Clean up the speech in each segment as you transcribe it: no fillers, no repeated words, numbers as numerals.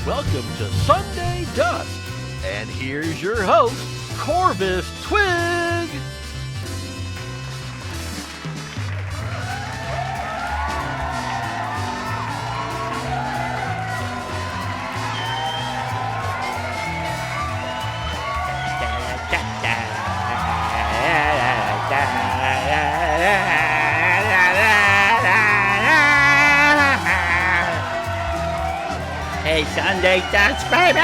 Welcome to Sunday Dusk. And here's your host, Corvus Twig. Hey, Sunday Dusk, baby!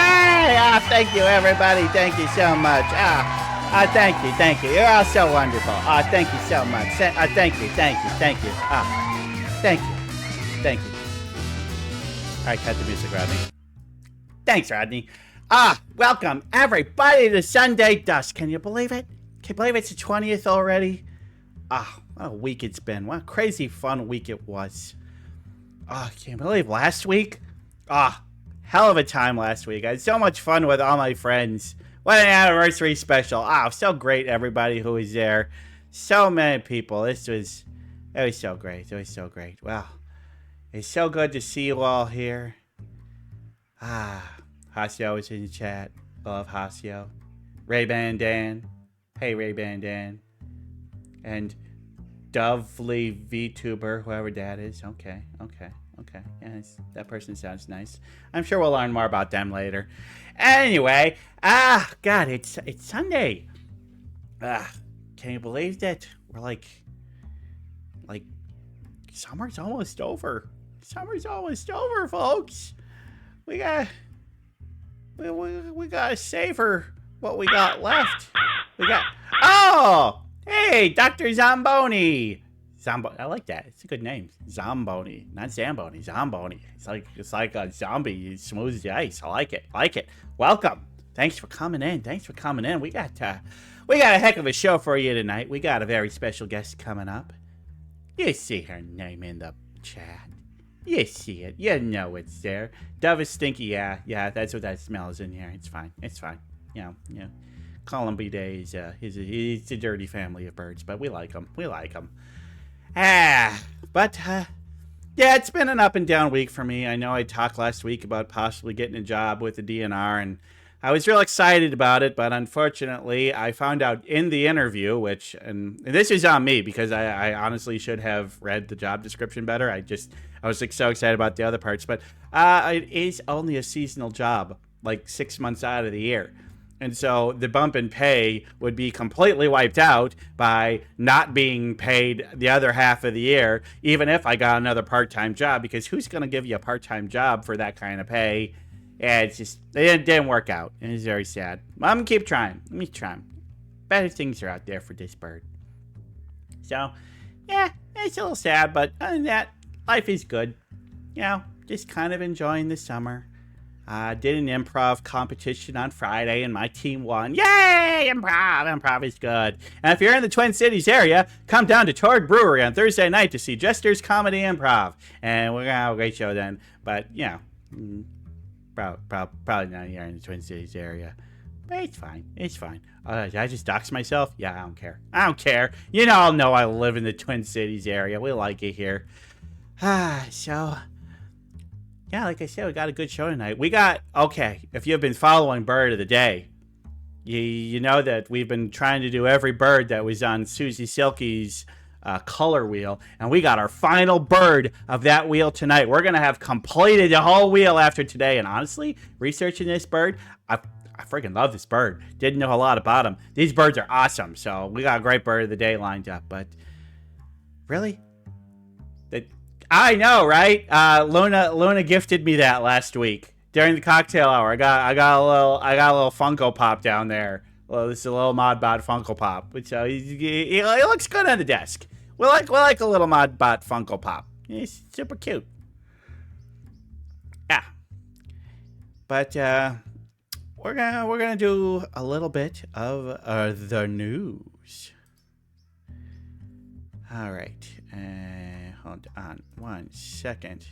Thank you, everybody. Thank you so much. Thank you. You're all so wonderful. Thank you so much. Thank you. Thank you. All right, cut the music, Rodney. Thanks, Rodney. Welcome, everybody, to Sunday Dusk. Can you believe it? Can you believe it's the 20th already? What a week it's been. What a crazy fun week it was. Can you believe last week? Hell of a time last week. I had so much fun with all my friends. What an anniversary special. So great, everybody who was there. So many people. It was so great. It was so great. Well, it's so good to see you all here. Hasio is in the chat. Love Hasio. Ray-Ban Dan. Hey, Ray-Ban Dan. And Dovely VTuber, whoever that is. Okay. Yes, that person sounds nice. I'm sure we'll learn more about them later. Anyway, God, it's Sunday. Can you believe that we're like summer's almost over. Summer's almost over, folks. We gotta savor what we got left. Hey, Dr. Zamboni. I like that. It's a good name. Zamboni. Not Zamboni. Zamboni. It's like a zombie. It smooths the ice. I like it. Welcome. Thanks for coming in. We got a heck of a show for you tonight. We got a very special guest coming up. You see her name in the chat. You see it. You know it's there. Dove is stinky. Yeah. That's what that smell is in here. It's fine. Yeah. Columbidae is a dirty family of birds, but we like them. Yeah, it's been an up and down week for me. I know I talked last week about possibly getting a job with the DNR, and I was real excited about it, but unfortunately, I found out in the interview, and this is on me because I honestly should have read the job description better. I was so excited about the other parts, but it is only a seasonal job, like 6 months out of the year. And so the bump in pay would be completely wiped out by not being paid the other half of the year, even if I got another part-time job, because who's going to give you a part-time job for that kind of pay? And it didn't work out. It was very sad. I'm going to keep trying. Let me try. Better things are out there for this bird. So, yeah, it's a little sad, but other than that, life is good. Just kind of enjoying the summer. Did an improv competition on Friday, and my team won. Yay! Improv is good. And if you're in the Twin Cities area, come down to Torg Brewery on Thursday night to see Jester's Comedy Improv. And we're going to have a great show then. But, probably not here in the Twin Cities area. But it's fine. Did I just dox myself? Yeah, I don't care. You all know I live in the Twin Cities area. We like it here. So... yeah, like I said, we got a good show tonight. If you've been following Bird of the Day, you know that we've been trying to do every bird that was on Susie Silky's color wheel, and we got our final bird of that wheel tonight. We're going to have completed the whole wheel after today, and honestly, researching this bird, I freaking love this bird. Didn't know a lot about him. These birds are awesome, so we got a great Bird of the Day lined up, but really? I know, right? Luna gifted me that last week during the cocktail hour. I got a little Funko Pop down there. Well, this is a little Modbot Funko Pop, which he looks good on the desk. We like a little Modbot Funko Pop. He's super cute. Yeah, but we're gonna do a little bit of the news. All right. Hold on 1 second.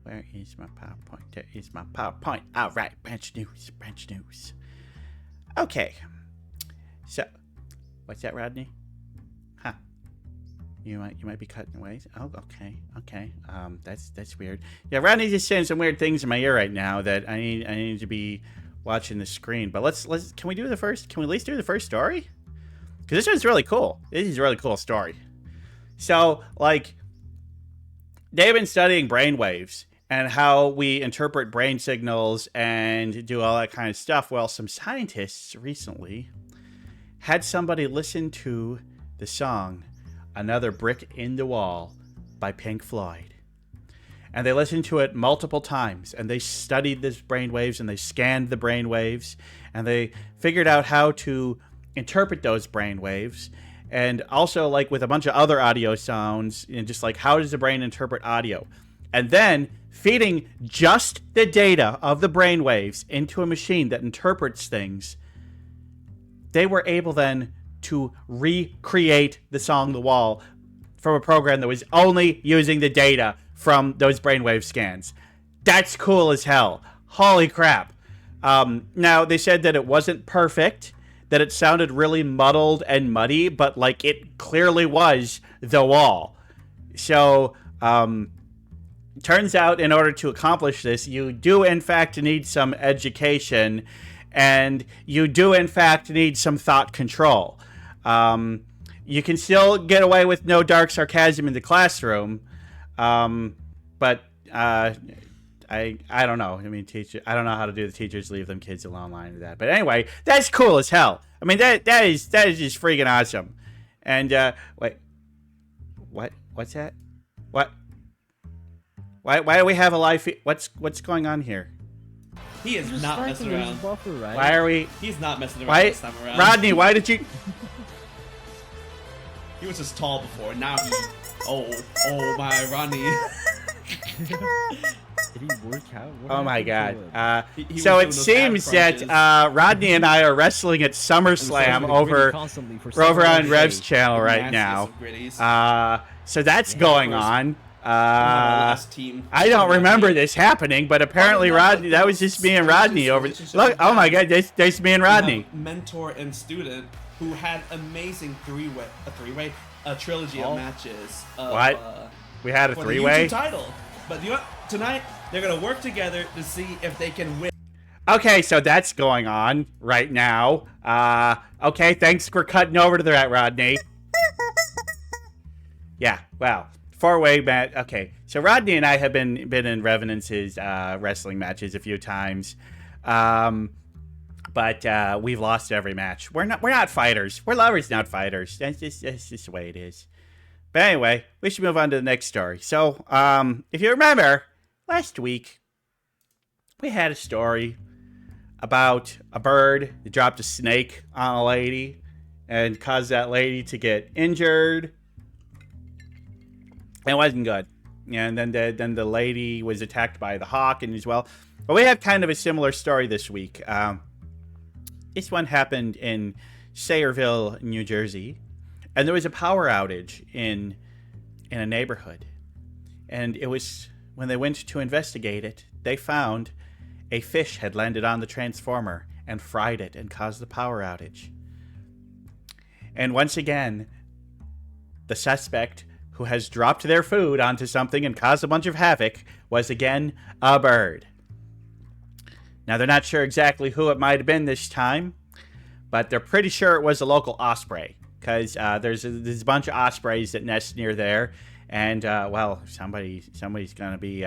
Where is my PowerPoint? There is my PowerPoint. All right, branch news. Okay. So, what's that, Rodney? You might be cutting away. Oh, okay. That's weird. Yeah, Rodney's just saying some weird things in my ear right now that I need to be watching the screen. But let's can we at least do the first story? Because this one's really cool. This is a really cool story. So, like, they've been studying brainwaves and how we interpret brain signals and do all that kind of stuff. Well, some scientists recently had somebody listen to the song Another Brick in the Wall by Pink Floyd. And they listened to it multiple times, and they studied these brainwaves, and they scanned the brainwaves, and they figured out how to interpret those brainwaves, and also, like, with a bunch of other audio sounds, and just like, how does the brain interpret audio? And then feeding just the data of the brainwaves into a machine that interprets things, they were able then to recreate the song The Wall from a program that was only using the data from those brainwave scans. That's cool as hell. Holy crap. Now, they said that it wasn't perfect, that it sounded really muddled and muddy, but, like, it clearly was The Wall. So, turns out in order to accomplish this, you do, in fact, need some education, and you do, in fact, need some thought control. You can still get away with no dark sarcasm in the classroom, but I don't know. I mean, I don't know how to do the teachers leave them kids alone line with that. But anyway, that's cool as hell. I mean, that is just freaking awesome. And wait, what's that? What? Why do we have a live feed? What's going on here? He is not messing around. Buffer, right? Why are we? He's not messing around this time around. Rodney, why did you? He was just tall before. Now he. Oh my, Rodney. Did he work out? Oh my God. He So was it doing those seems ab that Rodney and I are wrestling at SummerSlam over on Rev's channel right now. So that's going on. I don't remember this happening, but apparently Rodney, that was just me and Rodney over. Look, oh my God, there's me and Rodney. Mentor and student who had amazing a trilogy of matches. What? We had a for three-way? the YouTube title. But you know what? Tonight, they're going to work together to see if they can win. Okay, so that's going on right now. Okay, thanks for cutting over to that, Rodney. Yeah, wow. Four-way match. Okay, so Rodney and I have been in Revenance's wrestling matches a few times. But we've lost every match. We're not fighters. We're lovers, not fighters. That's just the way it is. But anyway, we should move on to the next story. So, if you remember, last week we had a story about a bird that dropped a snake on a lady and caused that lady to get injured. It wasn't good. And then the lady was attacked by the hawk and as well. But we have kind of a similar story this week. This one happened in Sayreville, New Jersey, and there was a power outage in a neighborhood. And it was when they went to investigate it, they found a fish had landed on the transformer and fried it and caused the power outage. And once again, the suspect who has dropped their food onto something and caused a bunch of havoc was again a bird. Now, they're not sure exactly who it might have been this time, but they're pretty sure it was a local osprey, because there's a bunch of ospreys that nest near there, and, well, somebody's going to be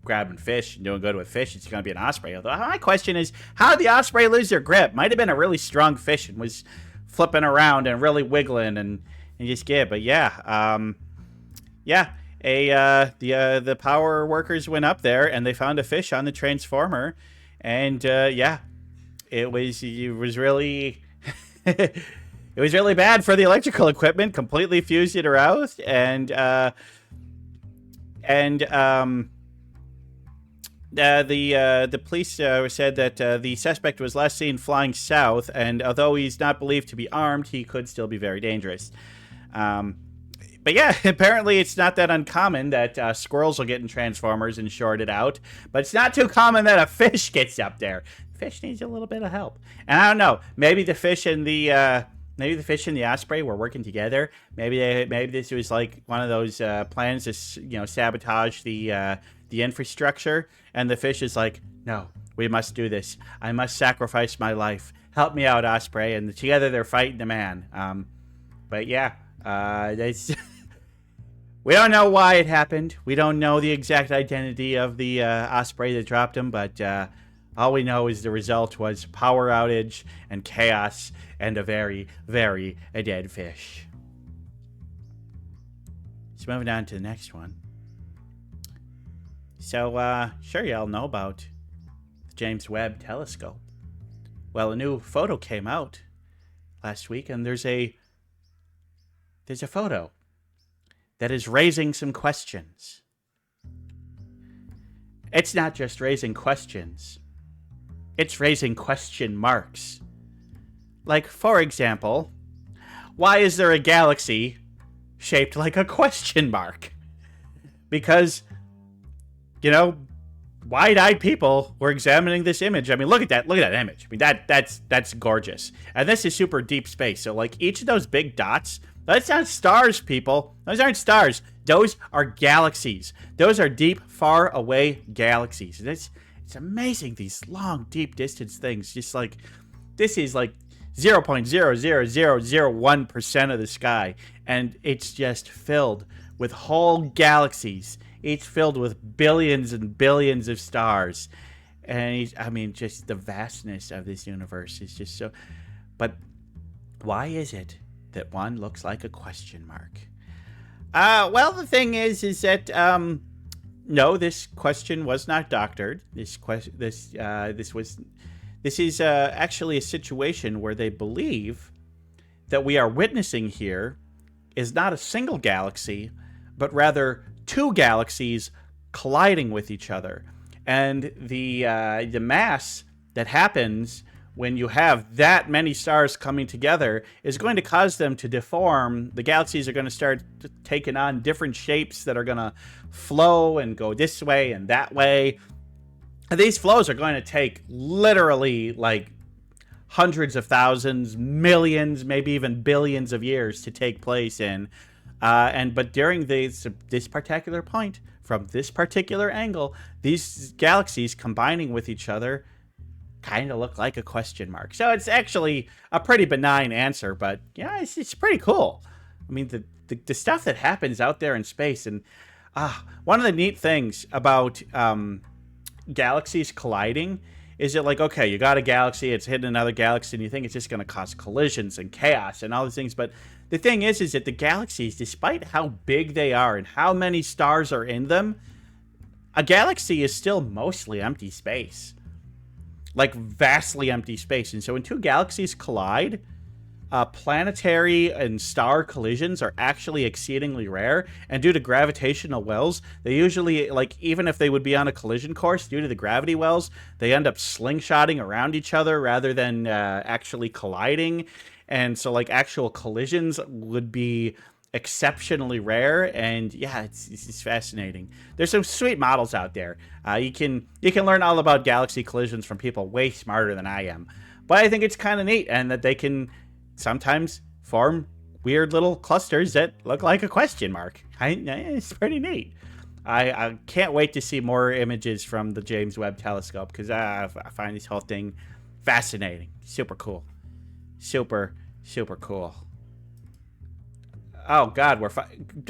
grabbing fish and doing good with fish. It's going to be an osprey. Although my question is, how did the osprey lose their grip? Might have been a really strong fish and was flipping around and really wiggling and just get. But yeah, the power workers went up there and they found a fish on the transformer. And it was really it was really bad for the electrical equipment. Completely fused it around, and the police said that the suspect was last seen flying south, and although he's not believed to be armed, he could still be very dangerous. But yeah, apparently it's not that uncommon that squirrels will get in transformers and short it out. But it's not too common that a fish gets up there. Fish needs a little bit of help. And I don't know, maybe the fish and the maybe the fish and the osprey were working together. Maybe this was like one of those plans to sabotage the infrastructure. And the fish is like, no, we must do this. I must sacrifice my life. Help me out, osprey. And together they're fighting the man. But yeah, we don't know why it happened. We don't know the exact identity of the osprey that dropped him, but all we know is the result was power outage and chaos and a very, very dead fish. So moving on to the next one. So, sure y'all know about the James Webb Telescope. Well, a new photo came out last week, and there's a photo that is raising some questions. It's not just raising questions. It's raising question marks. Like, for example, why is there a galaxy shaped like a question mark? Because, wide-eyed people were examining this image. I mean, look at that image. I mean, that's gorgeous. And this is super deep space. So, like, each of those big dots, that's not stars, people. Those aren't stars. Those are galaxies. Those are deep, far away galaxies. It's amazing, these long, deep distance things. Just like, this is like 0.00001% of the sky. And it's just filled with whole galaxies. Each filled with billions and billions of stars. And just the vastness of this universe is just so... But why is it that one looks like a question mark? Well, the thing is that no, this question was not doctored. This is actually a situation where they believe that we are witnessing here is not a single galaxy, but rather two galaxies colliding with each other, and the mass that happens when you have that many stars coming together is going to cause them to deform. The galaxies are going to start taking on different shapes that are going to flow and go this way and that way. And these flows are going to take literally like hundreds of thousands, millions, maybe even billions of years to take place in. But during this particular point, from this particular angle, these galaxies combining with each other kind of look like a question mark. So it's actually a pretty benign answer, but yeah, it's pretty cool. I mean, the stuff that happens out there in space, and one of the neat things about galaxies colliding is that, like, okay, you got a galaxy, it's hitting another galaxy, and you think it's just going to cause collisions and chaos and all these things, but the thing is that the galaxies, despite how big they are and how many stars are in them, a galaxy is still mostly empty space. Like, vastly empty space. And so when two galaxies collide, planetary and star collisions are actually exceedingly rare. And due to gravitational wells, they usually, like, even if they would be on a collision course, due to the gravity wells, they end up slingshotting around each other rather than actually colliding. And so, like, actual collisions would be exceptionally rare, and yeah, it's fascinating. There's some sweet models out there. You can learn all about galaxy collisions from people way smarter than I am. But I think it's kind of neat, and that they can sometimes form weird little clusters that look like a question mark. It's pretty neat. I can't wait to see more images from the James Webb Telescope, because I find this whole thing fascinating. Super cool. Super cool. Oh, God,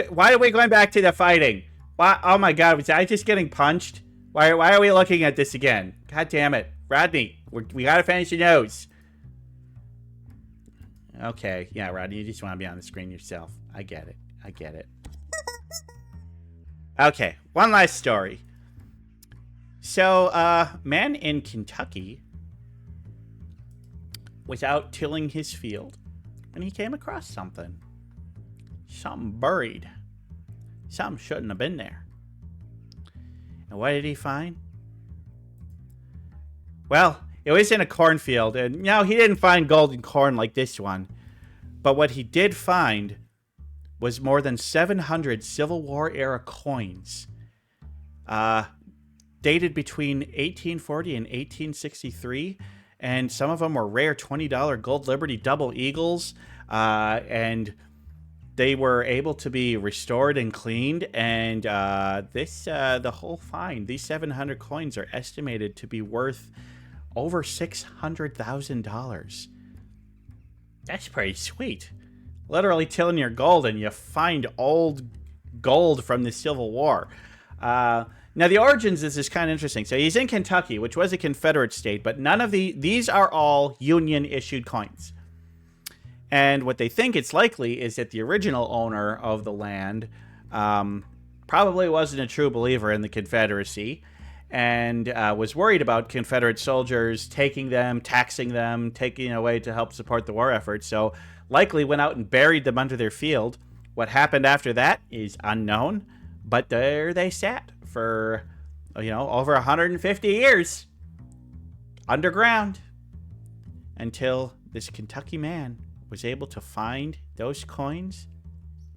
why are we going back to the fighting? Why? Oh, my God, was I just getting punched? Why are we looking at this again? God damn it. Rodney, we got to finish your nose. Okay, yeah, Rodney, you just want to be on the screen yourself. I get it. Okay, one last story. So, man in Kentucky was out tilling his field when he came across something. Something buried. Something shouldn't have been there. And what did he find? Well, it was in a cornfield, and no, he didn't find golden corn like this one. But what he did find was more than 700 Civil War era coins, dated between 1840 and 1863, and some of them were rare $20 Gold Liberty double eagles. and they were able to be restored and cleaned. And the whole find, these 700 coins are estimated to be worth over $600,000. That's pretty sweet. Literally tilling your gold and you find old gold from the Civil War. Now, the origins is kind of interesting. So he's in Kentucky, which was a Confederate state, but none of these are all Union-issued coins. And what they think it's likely is that the original owner of the land probably wasn't a true believer in the Confederacy and was worried about Confederate soldiers taking them, taxing them, taking away to help support the war effort. So likely went out and buried them under their field. What happened after that is unknown, but there they sat for, over 150 years underground until this Kentucky man was able to find those coins,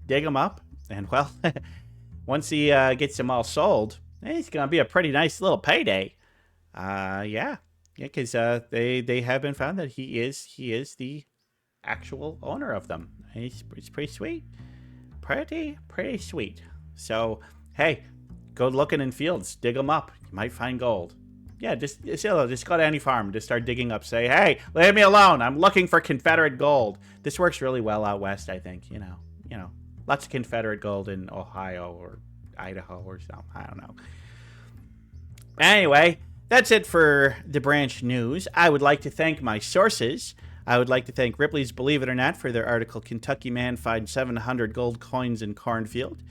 dig them up, and, well, once he gets them all sold, it's going to be a pretty nice little payday. Because they have been found that he is the actual owner of them. It's pretty sweet. Pretty sweet. So, hey, go looking in fields, dig them up. You might find gold. Yeah, just go to any farm, just start digging up. Say, hey, leave me alone. I'm looking for Confederate gold. This works really well out west, I think. Lots of Confederate gold in Ohio or Idaho or something. I don't know. Anyway, that's it for the branch news. I would like to thank my sources. I would like to thank Ripley's Believe It or Not for their article, Kentucky Man Finds 700 Gold Coins in Cornfield.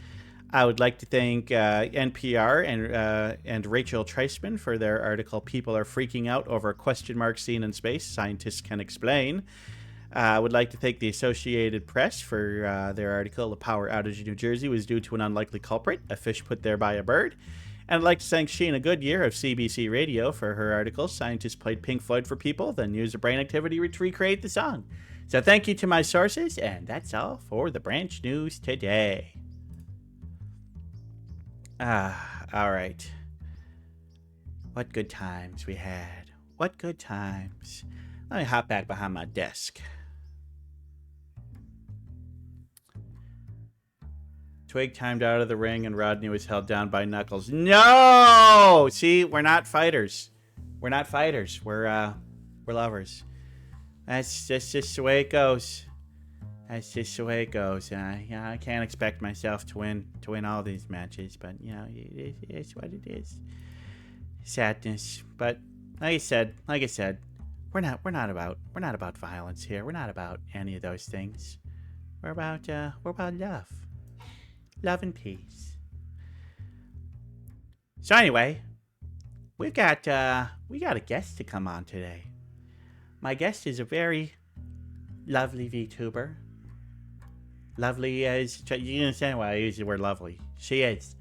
I would like to thank NPR and Rachel Treisman for their article, People Are Freaking Out Over a Question Mark Seen in Space, Scientists Can Explain. I would like to thank the Associated Press for their article, The Power Outage in New Jersey Was Due to an Unlikely Culprit, a Fish Put There by a Bird. And I'd like to thank Sheena Goodyear of CBC Radio for her article, Scientists Played Pink Floyd for People, then Used a Brain Activity to recreate the song. So thank you to my sources, and that's all for the branch news today. All right. What good times we had. What good times. Let me hop back behind my desk. Twig timed out of the ring and Rodney was held down by Knuckles. No! See, we're not fighters. We're not fighters. We're lovers. That's just the way it goes. That's just the way it goes. I can't expect myself to win all these matches, but it is what it is. Sadness, but like I said, we're not about violence here. We're not about any of those things. We're about love and peace. So anyway, we got a guest to come on today. My guest is a very lovely VTuber. Lovely as you understand why I use the word lovely. She is.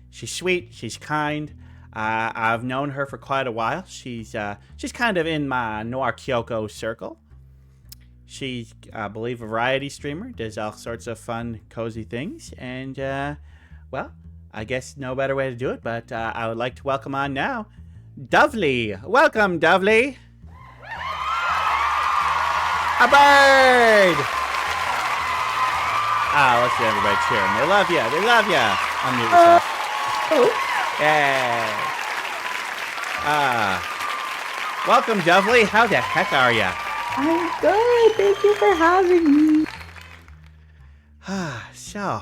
She's sweet. She's kind. I've known her for quite a while. She's kind of in my Noir Kyoko circle. She's, I believe, a variety streamer. Does all sorts of fun, cozy things. And, well, I guess no better way to do it. But I would like to welcome on now, Dovely. Welcome, Dovely. A bird. Let's get everybody cheering. They love you. They love you. Unmute yourself. Yeah. Welcome, Dovely. How the heck are you? I'm good. Thank you for having me. So,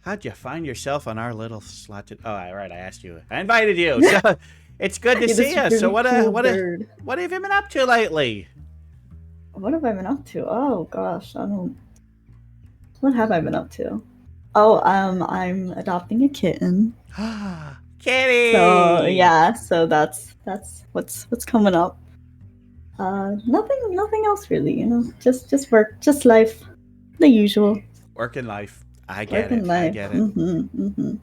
how'd you find yourself on our little slot? Oh, right. I asked you. I invited you. So it's good to see you. So what have you been up to lately? What have I been up to? Oh gosh, What have I been up to? Oh, I'm adopting a kitten. Kitty. So yeah, so that's what's coming up. Nothing else really. Just work, just life, the usual. Work and life. I get it. Mm-hmm, mm-hmm.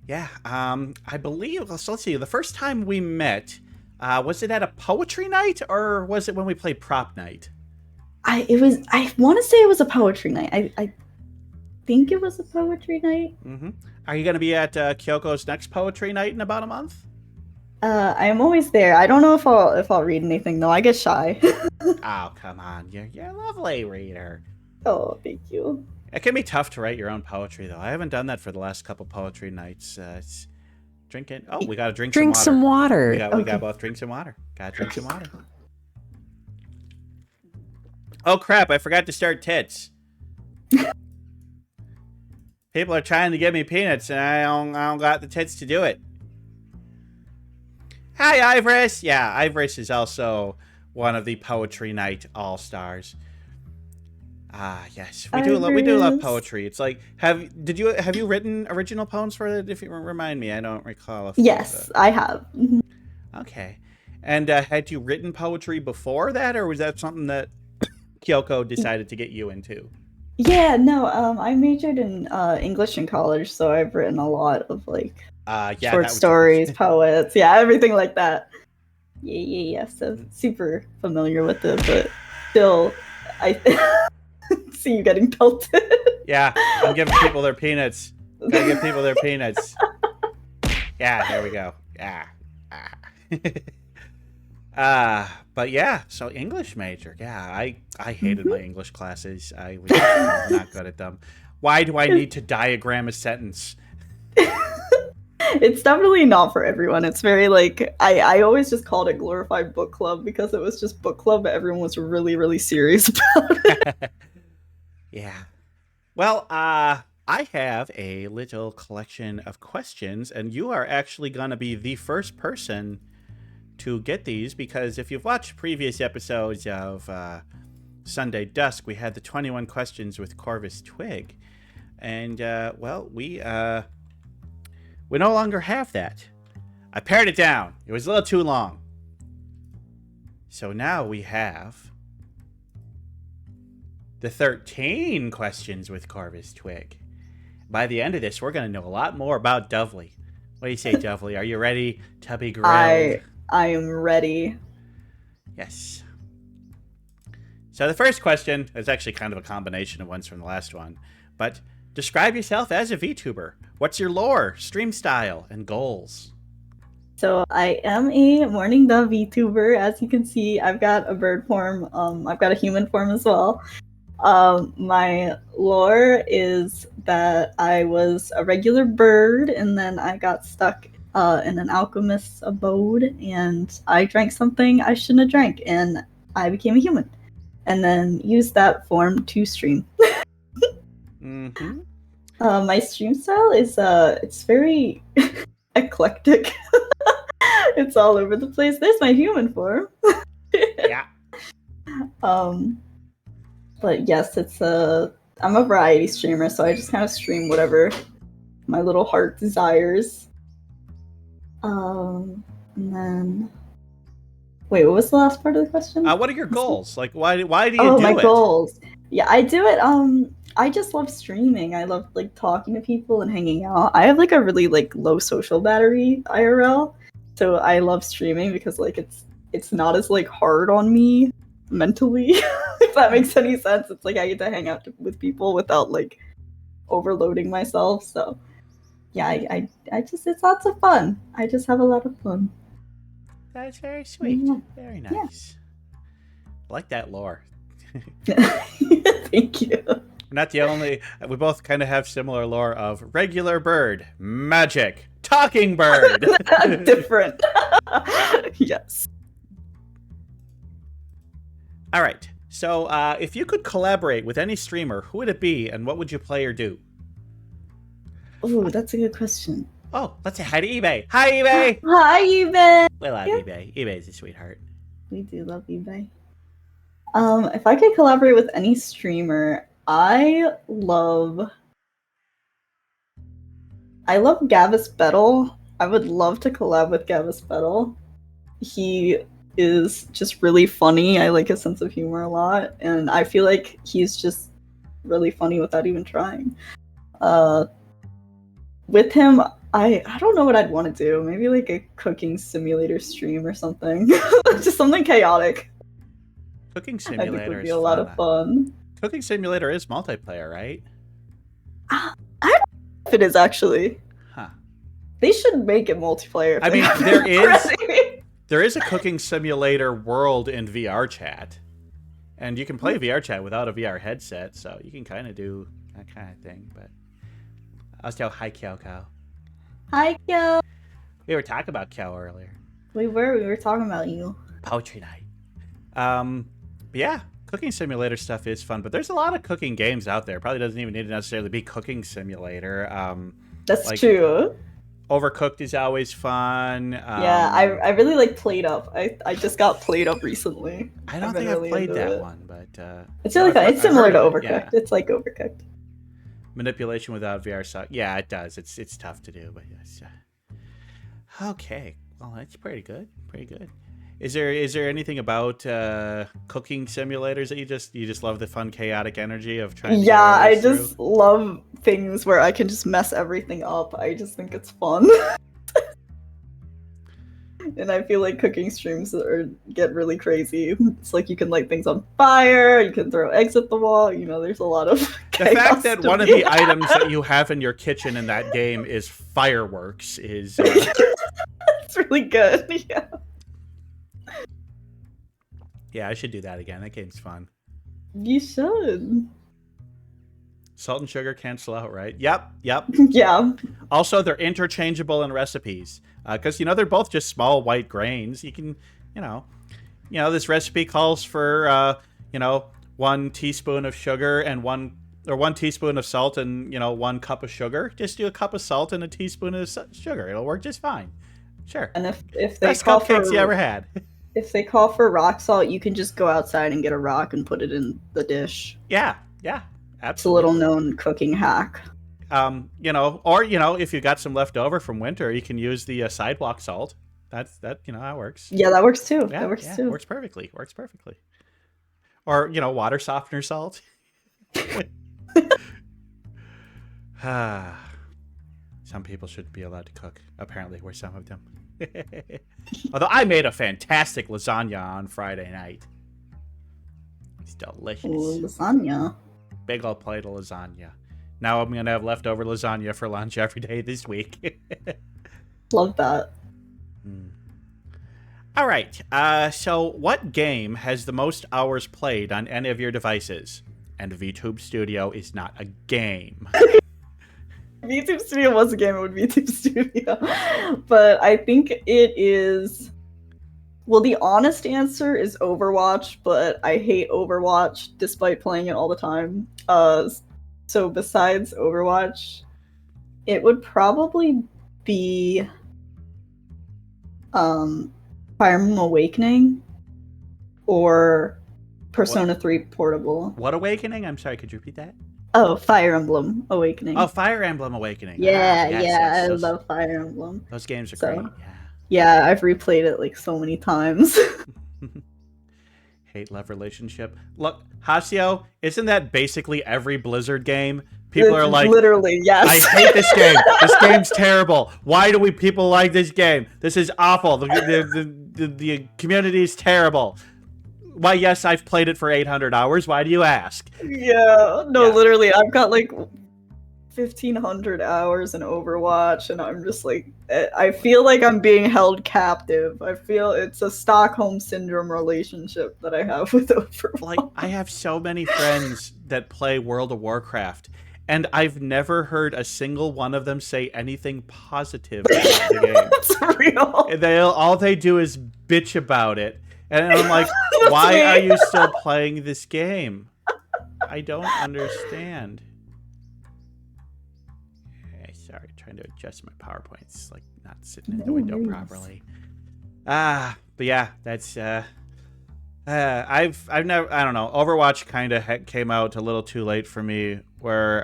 Yeah. I believe. So let's see. The first time we met, was it at a poetry night or was it when we played prop night? I want to say it was a poetry night. I think it was a poetry night. Mm-hmm. Are you going to be at Kyoko's next poetry night in about a month? I am always there. I don't know if I'll read anything though. I get shy. Oh, come on. You're a lovely reader. Oh, thank you. It can be tough to write your own poetry, though. I haven't done that for the last couple poetry nights. It's drinking. Oh, we gotta drink some water. We Okay. got both drink some water. Gotta drink some water. Oh crap! I forgot to start tits. People are trying to give me peanuts, and I don't got the tits to do it. Hi, Ivorus. Yeah, Ivorus is also one of the Poetry Night All-Stars. Ah, yes, we do love Ivorus. poetry. It's like, have you written original poems for it? If you remind me, I don't recall. If Yes, I have. Mhm. Okay, and had you written poetry before that, or was that something that Kyoko decided to get you into? Yeah, no, I majored in English in college, so I've written a lot of like Yeah, short that was stories, poets, yeah, everything like that. Yeah. So super familiar with it, but still, I see you getting pelted. Yeah, I'm giving people their peanuts. Gotta give people their peanuts. Yeah, there we go. Yeah. But yeah, so English major. Yeah, I hated my English classes. I was not good at them. Why do I need to diagram a sentence? It's definitely not for everyone. It's very like I always just called it glorified book club because it was just book club, but everyone was really, really serious about it. Yeah. Well, I have a little collection of questions, and you are actually going to be the first person to get these, because if you've watched previous episodes of Sunday Dusk, we had the 21 questions with Corvus Twig, and well, we no longer have that. I pared it down. It was a little too long. So now we have the 13 questions with Corvus Twig. By the end of this, we're going to know a lot more about Dovely. What do you say, Dovely? Are you ready to be grilled? I am ready. Yes. So the first question is actually kind of a combination of ones from the last one. But describe yourself as a VTuber. What's your lore, stream style, and goals? So I am a morning dove VTuber. As you can see, I've got a bird form. I've got a human form as well. My lore is that I was a regular bird, and then I got stuck in an alchemist's abode, and I drank something I shouldn't have drank, and I became a human, and then used that form to stream. Mm-hmm. My stream style is it's very eclectic. It's all over the place. There's my human form. Yeah. But yes, I'm a variety streamer, so I just kind of stream whatever my little heart desires. And then wait, what was the last part of the question? What are your goals? Like, why do you do Oh, my it? goals. Yeah, I do it. I just love streaming. I love like talking to people and hanging out. I have like a really like low social battery IRL, so I love streaming because like it's not as like hard on me mentally, if that makes any sense. It's like I get to hang out with people without like overloading myself. So yeah, I just it's lots of fun. I just have a lot of fun. That's very sweet. Yeah. Very nice. I like that lore. Thank you. We're not the only. We both kind of have similar lore of regular bird, magic, talking bird. Different. Yes. All right. So, if you could collaborate with any streamer, who would it be, and what would you play or do? Oh, that's a good question. Oh, let's say hi to eBay. Hi, eBay. Hi, eBay. We love Yeah. eBay. eBay's a sweetheart. We do love eBay. If I could collaborate with any streamer, I love Gavis Bettel. I would love to collab with Gavis Bettel. He is just really funny. I like his sense of humor a lot, and I feel like he's just really funny without even trying. With him, I don't know what I'd want to do. Maybe like a cooking simulator stream or something. Just something chaotic. Cooking I think Simulator would be is a lot of fun. Cooking Simulator is multiplayer, right? I don't know if it is actually. Huh. They should make it multiplayer. If I they mean, haven't there is a cooking simulator world in VR chat, and you can play VR chat without a VR headset, so you can kind of do that kind of thing. But I was telling hi Kyoko. Hi, Kyo. We were talking about Kyo earlier. We were talking about you. Poetry night. But yeah, cooking simulator stuff is fun, but there's a lot of cooking games out there. Probably doesn't even need to necessarily be cooking simulator. That's like, true. Overcooked is always fun. Yeah, I really like Played Up. I just got Played Up recently. I don't think I've played that one, but it's really fun. It's similar to Overcooked. Yeah. It's like Overcooked. Manipulation without VR stuff. Yeah, it does. It's tough to do, but yes. Okay, well that's pretty good. Pretty good. Is there anything about cooking simulators that you just love the fun chaotic energy of trying to Yeah, I get just love things where I can just mess everything up. I just think it's fun. And I feel like cooking streams get really crazy. It's like you can light things on fire, you can throw eggs at the wall, there's a lot of the fact that one of the items that you have in your kitchen in that game is fireworks is it's really good. Yeah. Yeah, I should do that again. That game's fun. You should. Salt and sugar cancel out, right? Yep. Yeah. Also, they're interchangeable in recipes because they're both just small white grains. You can, this recipe calls for 1 teaspoon of sugar and 1 teaspoon of salt and 1 cup of sugar. Just do a cup of salt and a teaspoon of sugar. It'll work just fine. Sure. And if they best call cupcakes for you ever had. If they call for rock salt, you can just go outside and get a rock and put it in the dish. Yeah, absolutely. It's a little known cooking hack. Or if you got some left over from winter, you can use the sidewalk salt. That works. Yeah, that works too. Yeah, that works too. Works perfectly. Or water softener salt. Some people shouldn't be allowed to cook. Apparently, we're some of them. Although I made a fantastic lasagna on Friday night. It's delicious. Ooh, lasagna. Big old plate of lasagna. Now I'm gonna have leftover lasagna for lunch every day this week. Love that. All right. So what game has the most hours played on any of your devices? And VTube Studio is not a game. VTube Studio was a game, it would be VTube Studio. But I think it is... Well, the honest answer is Overwatch, but I hate Overwatch despite playing it all the time. So besides Overwatch, it would probably be Fire Emblem Awakening or Persona 3 Portable. What Awakening? I'm sorry, could you repeat that? Oh, Fire Emblem Awakening. Oh, Fire Emblem Awakening. Yeah, yes, I love Fire Emblem. Those games are great. Yeah, I've replayed it like so many times. Hate-love relationship. Look, Hasio, isn't that basically every Blizzard game? People are like, literally, yes. I hate this game. This game's terrible. Why do people like this game? This is awful. The community is terrible. Why, yes, I've played it for 800 hours. Why do you ask? Yeah, literally, I've got like 1,500 hours in Overwatch, and I'm just like, I feel like I'm being held captive. I feel it's a Stockholm Syndrome relationship that I have with Overwatch. Like, I have so many friends that play World of Warcraft, and I've never heard a single one of them say anything positive about the game. It's real. All they do is bitch about it. And I'm like, why are you still playing this game? I don't understand. Okay, sorry, trying to adjust my PowerPoint. It's like not sitting in the window properly. But yeah, that's I've never, I don't know. Overwatch kind of came out a little too late for me, where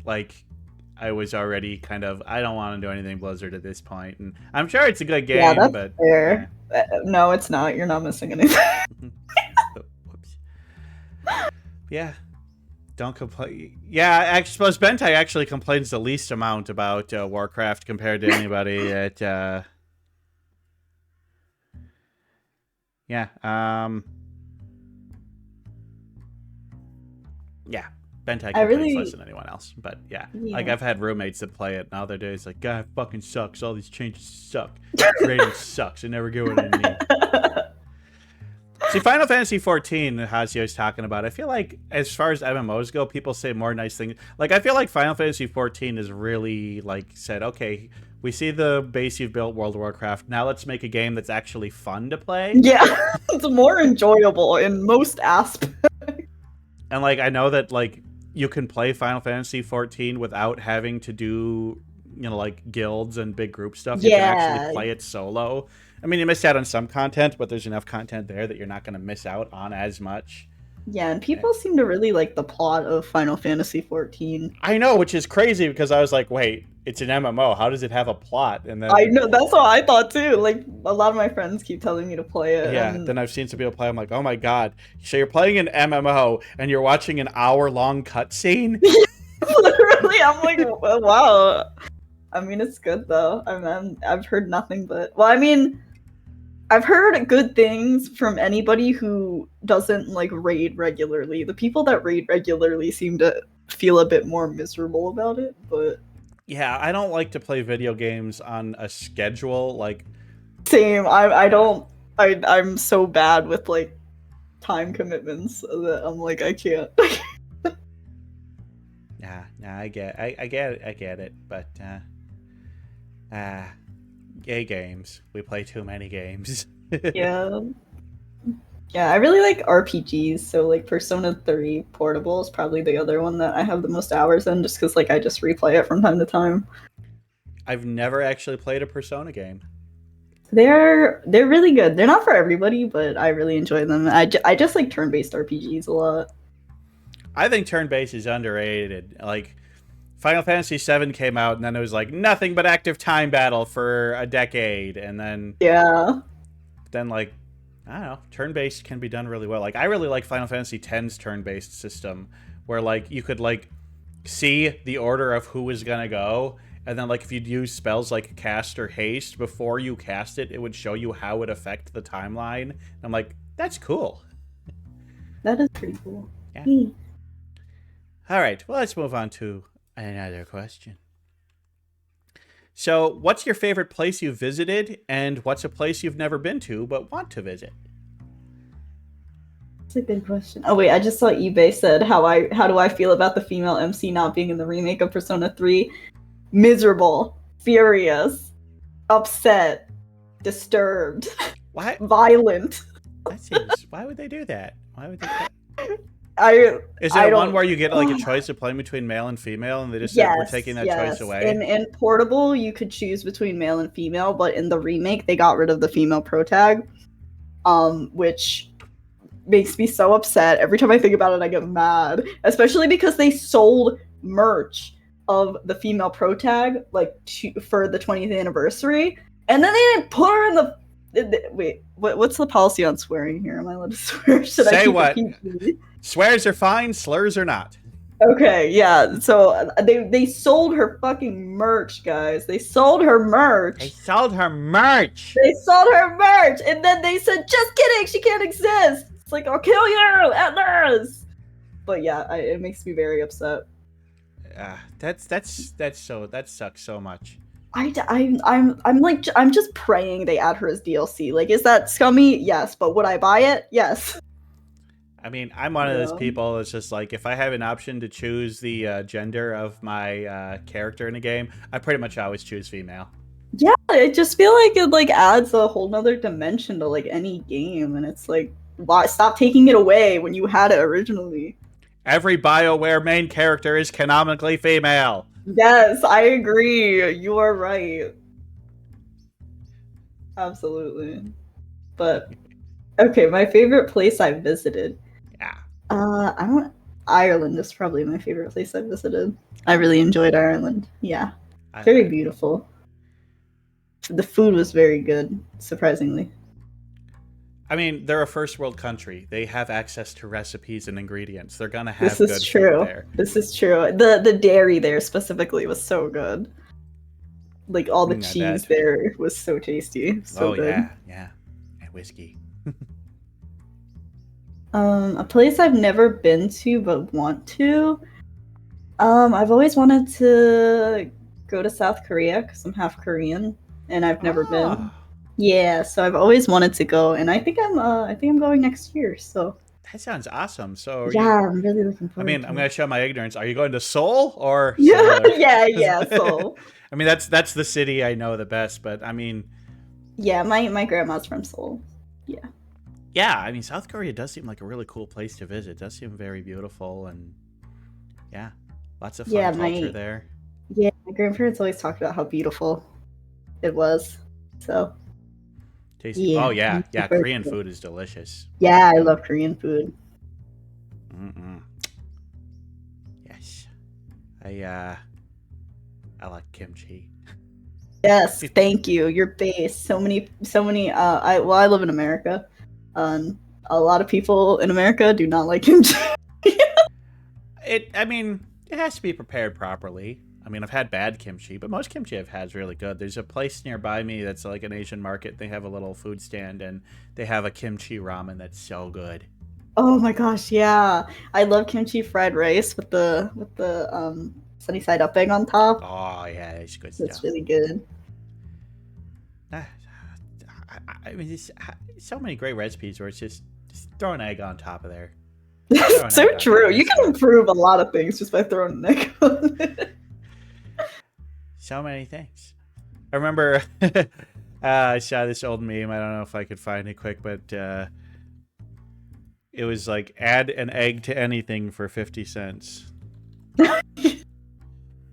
like I was already kind of, I don't want to do anything Blizzard at this point, and I'm sure it's a good game. Yeah, that's but fair. No, it's not. You're not missing anything. Whoops. Yeah, don't complain. Yeah, I suppose Bentai actually complains the least amount about Warcraft compared to anybody at. Yeah. Yeah. Bentay I complains less really, than anyone else, but yeah. Like, yeah. I've had roommates that play it, and all they do is like, God, it fucking sucks. All these changes suck. Rating sucks. I never get what I need. See, Final Fantasy 14, Hazio's talking about, I feel like, as far as MMOs go, people say more nice things. Like, I feel like Final Fantasy 14 is really, like, said, okay, we see the base you've built, World of Warcraft. Now let's make a game that's actually fun to play. Yeah, it's more enjoyable in most aspects. And, like, I know that, like, you can play Final Fantasy 14 without having to do, you know, like, guilds and big group stuff. You can actually play it solo. I mean, you miss out on some content, but there's enough content there that you're not going to miss out on as much. Yeah, and people seem to really like the plot of Final Fantasy 14. I know, which is crazy because I was like, wait, it's an MMO. How does it have a plot? And then I know, that's what I thought too. Like, a lot of my friends keep telling me to play it. yeah, and then I've seen some people play. I'm like, oh my god! So you're playing an MMO and you're watching an hour-long cutscene? literally, I'm like, wow. I mean, it's good though. I've heard nothing but. Well, I mean, I've heard good things from anybody who doesn't like raid regularly. The people that raid regularly seem to feel a bit more miserable about it, but Yeah, I don't like to play video games on a schedule. Like, same. I don't. I'm so bad with like time commitments that I'm like I can't. nah, I get it. But gay games. We play too many games. Yeah. Yeah, I really like RPGs, so like Persona 3 Portable is probably the other one that I have the most hours in, just because like I just replay it from time to time. I've never actually played a Persona game. They're really good. They're not for everybody, but I really enjoy them. I just like turn-based RPGs a lot. I think turn-based is underrated. Like, Final Fantasy VII came out, and then it was like nothing but active time battle for a decade, and then Yeah. like, I don't know, turn-based can be done really well. Like, I really like Final Fantasy X's turn-based system, where like you could like see the order of who was gonna go, and then like if you'd use spells like cast or haste before you cast it, it would show you how it affect the timeline. And I'm like, that's cool. That is pretty cool. Yeah. Hmm. All right, well, let's move on to another question. So, what's your favorite place you've visited, and what's a place you've never been to but want to visit? That's a good question. Oh wait, I just saw eBay said how do I feel about the female MC not being in the remake of Persona 3? Miserable, furious, upset, disturbed, Why? violent. That seems. Why would they do that? Why would they? Is I there don't- one where you get like a choice of playing between male and female, and they just said we're taking that choice away? In Portable, you could choose between male and female, but in the remake, they got rid of the female protag, which makes me so upset. Every time I think about it, I get mad, especially because they sold merch of the female protag for the 20th anniversary, and then they didn't put her in the. Wait, what's the policy on swearing here? Am I allowed to swear? Should Say I keep what? it PG? Swears are fine, slurs are not. Okay, yeah. So they sold her fucking merch, guys. They sold her merch. They sold her merch. They sold her merch, and then they said, "Just kidding, she can't exist." It's like, "I'll kill you, Atlas." But yeah, it makes me very upset. That sucks so much. I'm just praying they add her as DLC. Like, is that scummy? Yes, but would I buy it? Yes. I mean, I'm one of those people that's just like, if I have an option to choose the gender of my character in a game, I pretty much always choose female. Yeah, I just feel like it like adds a whole nother dimension to like any game, and it's like, why stop taking it away when you had it originally? Every BioWare main character is canonically female. Yes, I agree. You are right. Absolutely. But okay, my favorite place I visited. Yeah. Ireland is probably my favorite place I visited. I really enjoyed Ireland. Yeah. Very beautiful. The food was very good, surprisingly. I mean, they're a first world country. They have access to recipes and ingredients. They're gonna have This good is true. food there. This is true. The dairy there specifically was so good. Like all the I cheese bet. there was so tasty. So good. yeah. And whiskey. A place I've never been to but want to. I've always wanted to go to South Korea because I'm half Korean and I've never been. Oh, Yeah, so I've always wanted to go, and I think I'm going next year. So that sounds awesome. So are you? yeah, I'm really looking I forward mean, I'm to it. gonna show my ignorance. Are you going to Seoul or Yeah, some other? yeah. So I mean, that's the city I know the best. But I mean, yeah, my grandma's from Seoul. Yeah, yeah, I mean, South Korea does seem like a really cool place to visit. It does seem very beautiful, and yeah, lots of fun yeah, culture there. my grandparents always talked about how beautiful it was. So Tasty. Oh yeah, yeah, I'm yeah. super Korean excited. food is delicious. Yeah, I love Korean food. Mm-mm. Yes, I like kimchi. Yes, thank you. Your base. So many. I live in America. A lot of people in America do not like kimchi. I mean, it has to be prepared properly. I mean, I've had bad kimchi, but most kimchi I've had is really good. There's a place nearby me that's like an Asian market. They have a little food stand, and they have a kimchi ramen that's so good. Oh my gosh, yeah. I love kimchi fried rice with the sunny side up egg on top. Oh yeah, it's good That's stuff. really good. Ah, I mean, there's so many great recipes where it's just throw an egg on top of there. Throw an So egg on top. true. You It's can good. improve a lot of things just by throwing an egg on it. So many things. I remember I saw this old meme. I don't know if I could find it quick, but it was like add an egg to anything for 50 cents.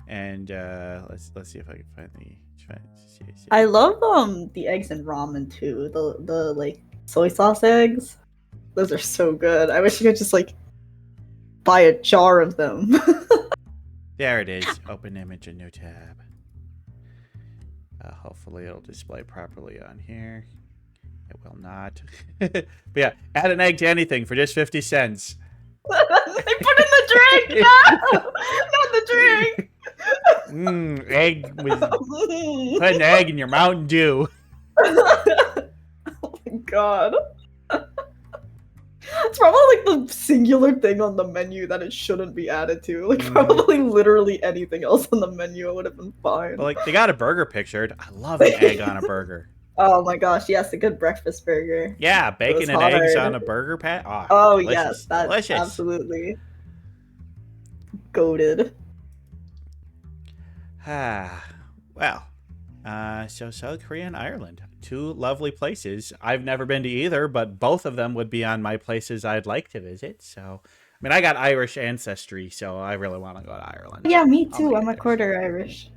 And let's see if I can find the. I love the eggs in ramen too. The like soy sauce eggs. Those are so good. I wish you could just like buy a jar of them. There it is. Open image, a new tab. Hopefully it'll display properly on here. It will not. But yeah, add an egg to anything for just 50 cents. They put in the drink. No, not the drink. Egg with put an egg in your Mountain Dew. Oh my god. It's probably like the singular thing on the menu that it shouldn't be added to. Like probably literally anything else on the menu would have been fine. But like they got a burger pictured. I love an egg on a burger. Oh my gosh, yes, a good breakfast burger. Yeah, bacon and hard. eggs on a burger pat. Oh delicious, yes, that's delicious. absolutely goated. Well, so South Korea and Ireland, two lovely places. I've never been to either, but both of them would be on my places I'd like to visit. So, I mean, I got Irish ancestry, so I really want to go to Ireland. Yeah, me I'll too. make I'm it a there. quarter Irish.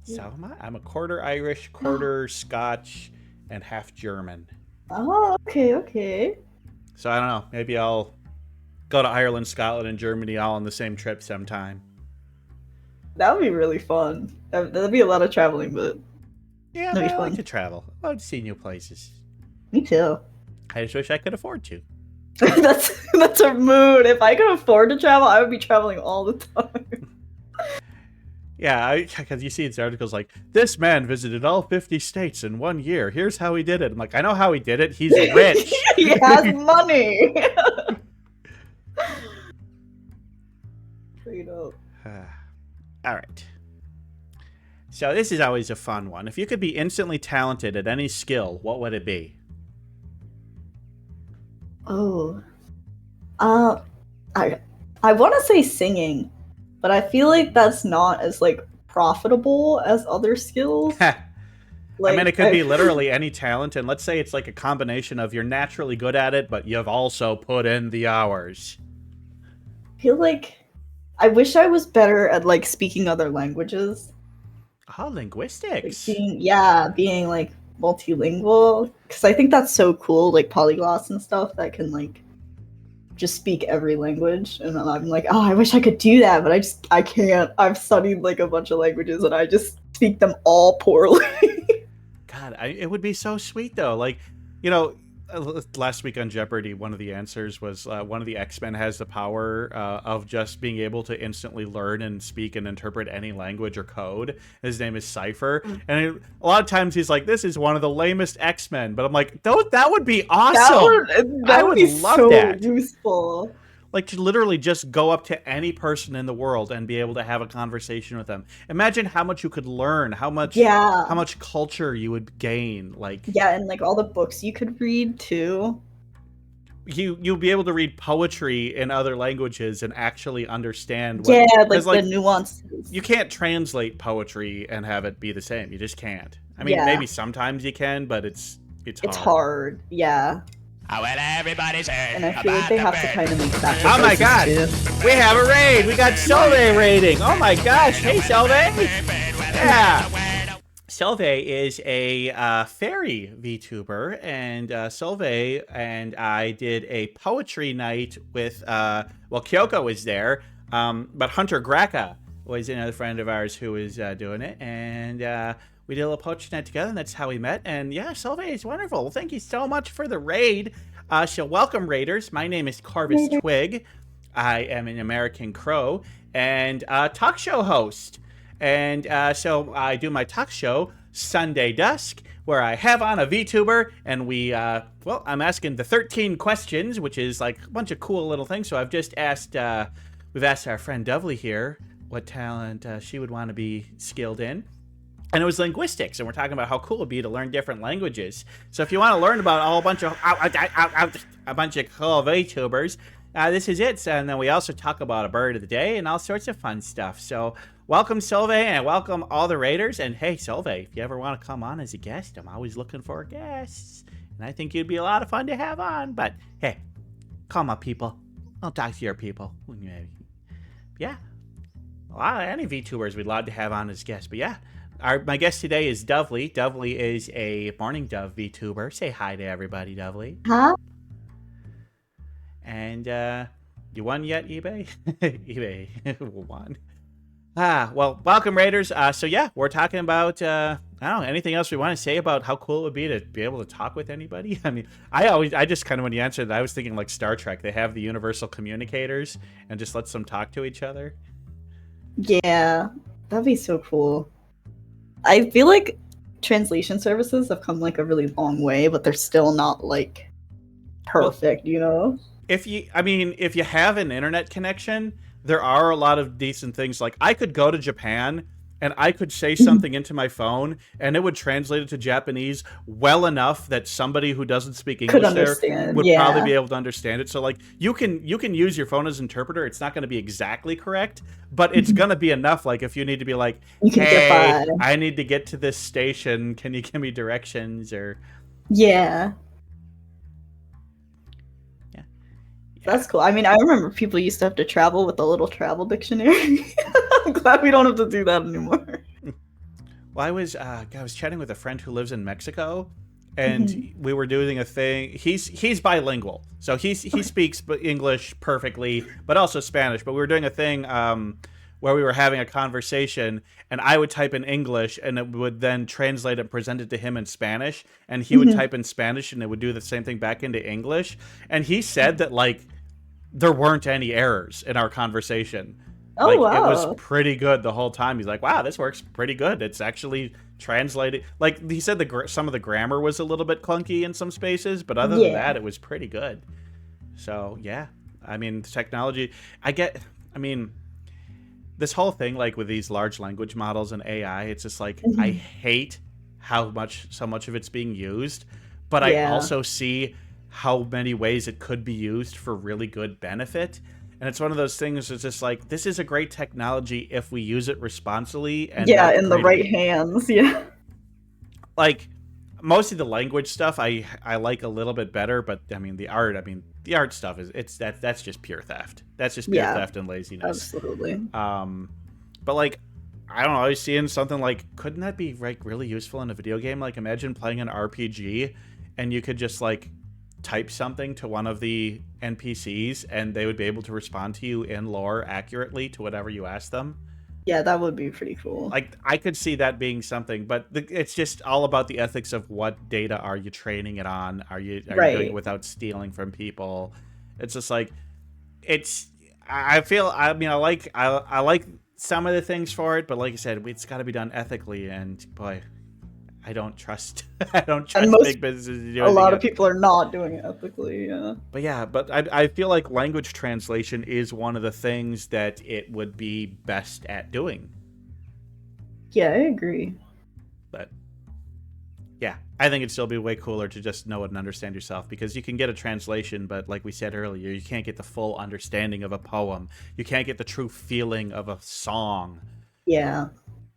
So am I. I'm a quarter Irish, quarter Scotch, and half German. Oh, okay. So I don't know. Maybe I'll go to Ireland, Scotland, and Germany all on the same trip sometime. That would be really fun. That'd be a lot of traveling, but Yeah, that'd but be I like fun. to travel. I like to see new places. Me too. I just wish I could afford to. That's a mood. If I could afford to travel, I would be traveling all the time. Yeah, because you see these articles like, this man visited all 50 states in 1 year. Here's how he did it. I'm like, I know how he did it. He's rich. He has money. Straight up. All right. So this is always a fun one. If you could be instantly talented at any skill, what would it be? Oh. I want to say singing, but I feel like that's not as like profitable as other skills. I Like, mean, it could be literally any talent, and let's say it's like a combination of you're naturally good at it, but you've also put in the hours. I feel like I wish I was better at like speaking other languages. Oh, Like linguistics. being like multilingual, because I think that's so cool, like polyglots and stuff that can like just speak every language. And I'm like, oh, I wish I could do that, but I can't. I've studied like a bunch of languages and I just speak them all poorly. God, it would be so sweet though. Like, you know, last week on Jeopardy, one of the answers was one of the X-Men has the power of just being able to instantly learn and speak and interpret any language or code. His name is Cypher, and a lot of times he's like, "This is one of the lamest X-Men," but I'm like, that would be awesome. That I would would be love so that. useful. like to literally just go up to any person in the world and be able to have a conversation with them. Imagine how much you could learn, how much culture you would gain. Like, yeah, and like all the books you could read too. You'll be able to read poetry in other languages and actually understand what, like the nuances. You can't translate poetry and have it be the same. You just can't. I mean, maybe sometimes you can, but it's hard. Yeah. Oh, well, everybody's heard. And I feel like they have to kind of make that. Oh my god! We have a raid! We got Solvay raiding! Oh my gosh! Hey, Solvay! Yeah! Solvay is a fairy VTuber, and Solvay and I did a poetry night with, Kyoko was there, but Hunter Gracka was another friend of ours who was doing it, and we did a little poetry night together, and that's how we met, and yeah, Solvay is wonderful. Well, thank you so much for the raid. So welcome, raiders. My name is Corvus Twig. I am an American Crow, and talk show host. And so I do my talk show, Sunday Dusk, where I have on a VTuber, and I'm asking the 13 questions, which is like a bunch of cool little things. So I've just asked, we've asked our friend Dovely here what talent she would want to be skilled in. And it was linguistics, and we're talking about how cool it would be to learn different languages. So if you want to learn about a bunch of cool VTubers, this is it. And then we also talk about a bird of the day and all sorts of fun stuff. So welcome, Solvay, and welcome all the raiders. And hey, Solvay, if you ever want to come on as a guest, I'm always looking for guests. And I think you'd be a lot of fun to have on. But hey, call my people. I'll talk to your people. Yeah. Any VTubers we'd love to have on as guests. But yeah, my guest today is Dovely. Dovely is a Morning Dove VTuber. Say hi to everybody, Dovely. Huh? And you won yet, eBay? eBay won. Well, welcome, Raiders. So yeah, we're talking about, I don't know, anything else we want to say about how cool it would be to be able to talk with anybody? I mean, I just kind of, when you answered that, I was thinking like Star Trek. They have the universal communicators and just lets them talk to each other. Yeah, that'd be so cool. I feel like translation services have come like a really long way, but they're still not like perfect, you know? If you have an internet connection, there are a lot of decent things. Like, I could go to Japan and I could say something into my phone and it would translate it to Japanese well enough that somebody who doesn't speak English there would probably be able to understand it. So like, you can use your phone as interpreter. It's not going to be exactly correct, but it's going to be enough. Like, if you need to be like, hey, I need to get to this station, can you give me directions? Or that's cool. I mean, I remember people used to have to travel with a little travel dictionary. I'm glad we don't have to do that anymore. Well, I was chatting with a friend who lives in Mexico, and we were doing a thing. He's bilingual, so he speaks English perfectly, but also Spanish. But we were doing a thing where we were having a conversation, and I would type in English, and it would then translate and present it to him in Spanish, and he would type in Spanish, and it would do the same thing back into English. And he said that like there weren't any errors in our conversation. Oh, like, wow. It was pretty good the whole time. He's like, wow, this works pretty good. It's actually translated. Like, he said some of the grammar was a little bit clunky in some spaces, but other than that, it was pretty good. So, yeah. I mean, the technology... this whole thing, like, with these large language models and AI, it's just like, I hate how so much of it's being used, but I also see how many ways it could be used for really good benefit. And it's one of those things that's just like, this is a great technology if we use it responsibly. And in the right hands, Like, most of the language stuff I like a little bit better, but I mean, the art stuff that's just pure theft. That's just pure theft and laziness. Absolutely. But like, I don't know, I was seeing something like, couldn't that be like really useful in a video game? Like, imagine playing an RPG and you could just like type something to one of the NPCs and they would be able to respond to you in lore accurately to whatever you ask them. Yeah, that would be pretty cool. Like, I could see that being something, but it's just all about the ethics of what data are you training it on? Are you doing it without stealing from people? It's just like, I like some of the things for it, but like I said, it's got to be done ethically, and boy, I don't trust I don't And trust big businesses to do a lot of anything. people are not doing it ethically. Yeah. But I feel like language translation is one of the things that it would be best at doing. Yeah, I agree. But yeah, I think it'd still be way cooler to just know it and understand yourself, because you can get a translation, but like we said earlier, you can't get the full understanding of a poem. You can't get the true feeling of a song. Yeah.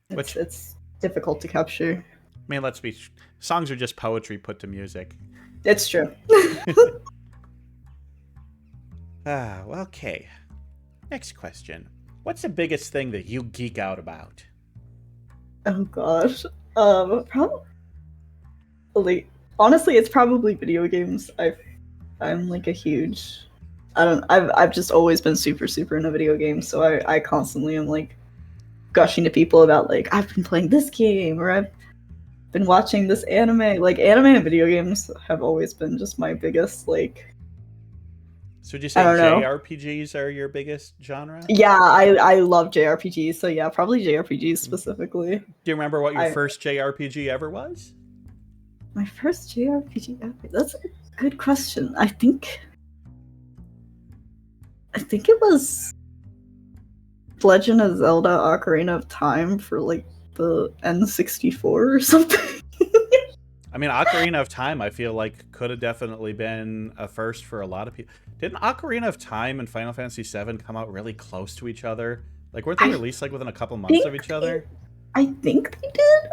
Which, It's difficult to capture. I mean, songs are just poetry put to music. It's true. Well, okay. Next question. What's the biggest thing that you geek out about? Oh gosh. Probably. Honestly, it's probably video games. I'm like a huge. I've just always been super into video games, so I constantly am like gushing to people about like I've been playing this game or I've been watching this anime. Like anime and video games have always been just my biggest like. So would you say I don't know. JRPGs are your biggest genre? Yeah, I love JRPGs, so yeah, probably JRPGs specifically. Do you remember what your first JRPG ever was? My first JRPG ever? That's a good question. I think it was Legend of Zelda Ocarina of Time for like the N64 or something. I mean, Ocarina of Time, I feel like could have definitely been a first for a lot of people. Didn't Ocarina of Time and Final Fantasy VII come out really close to each other? Like, weren't they released like within a couple months of each other? I think they did.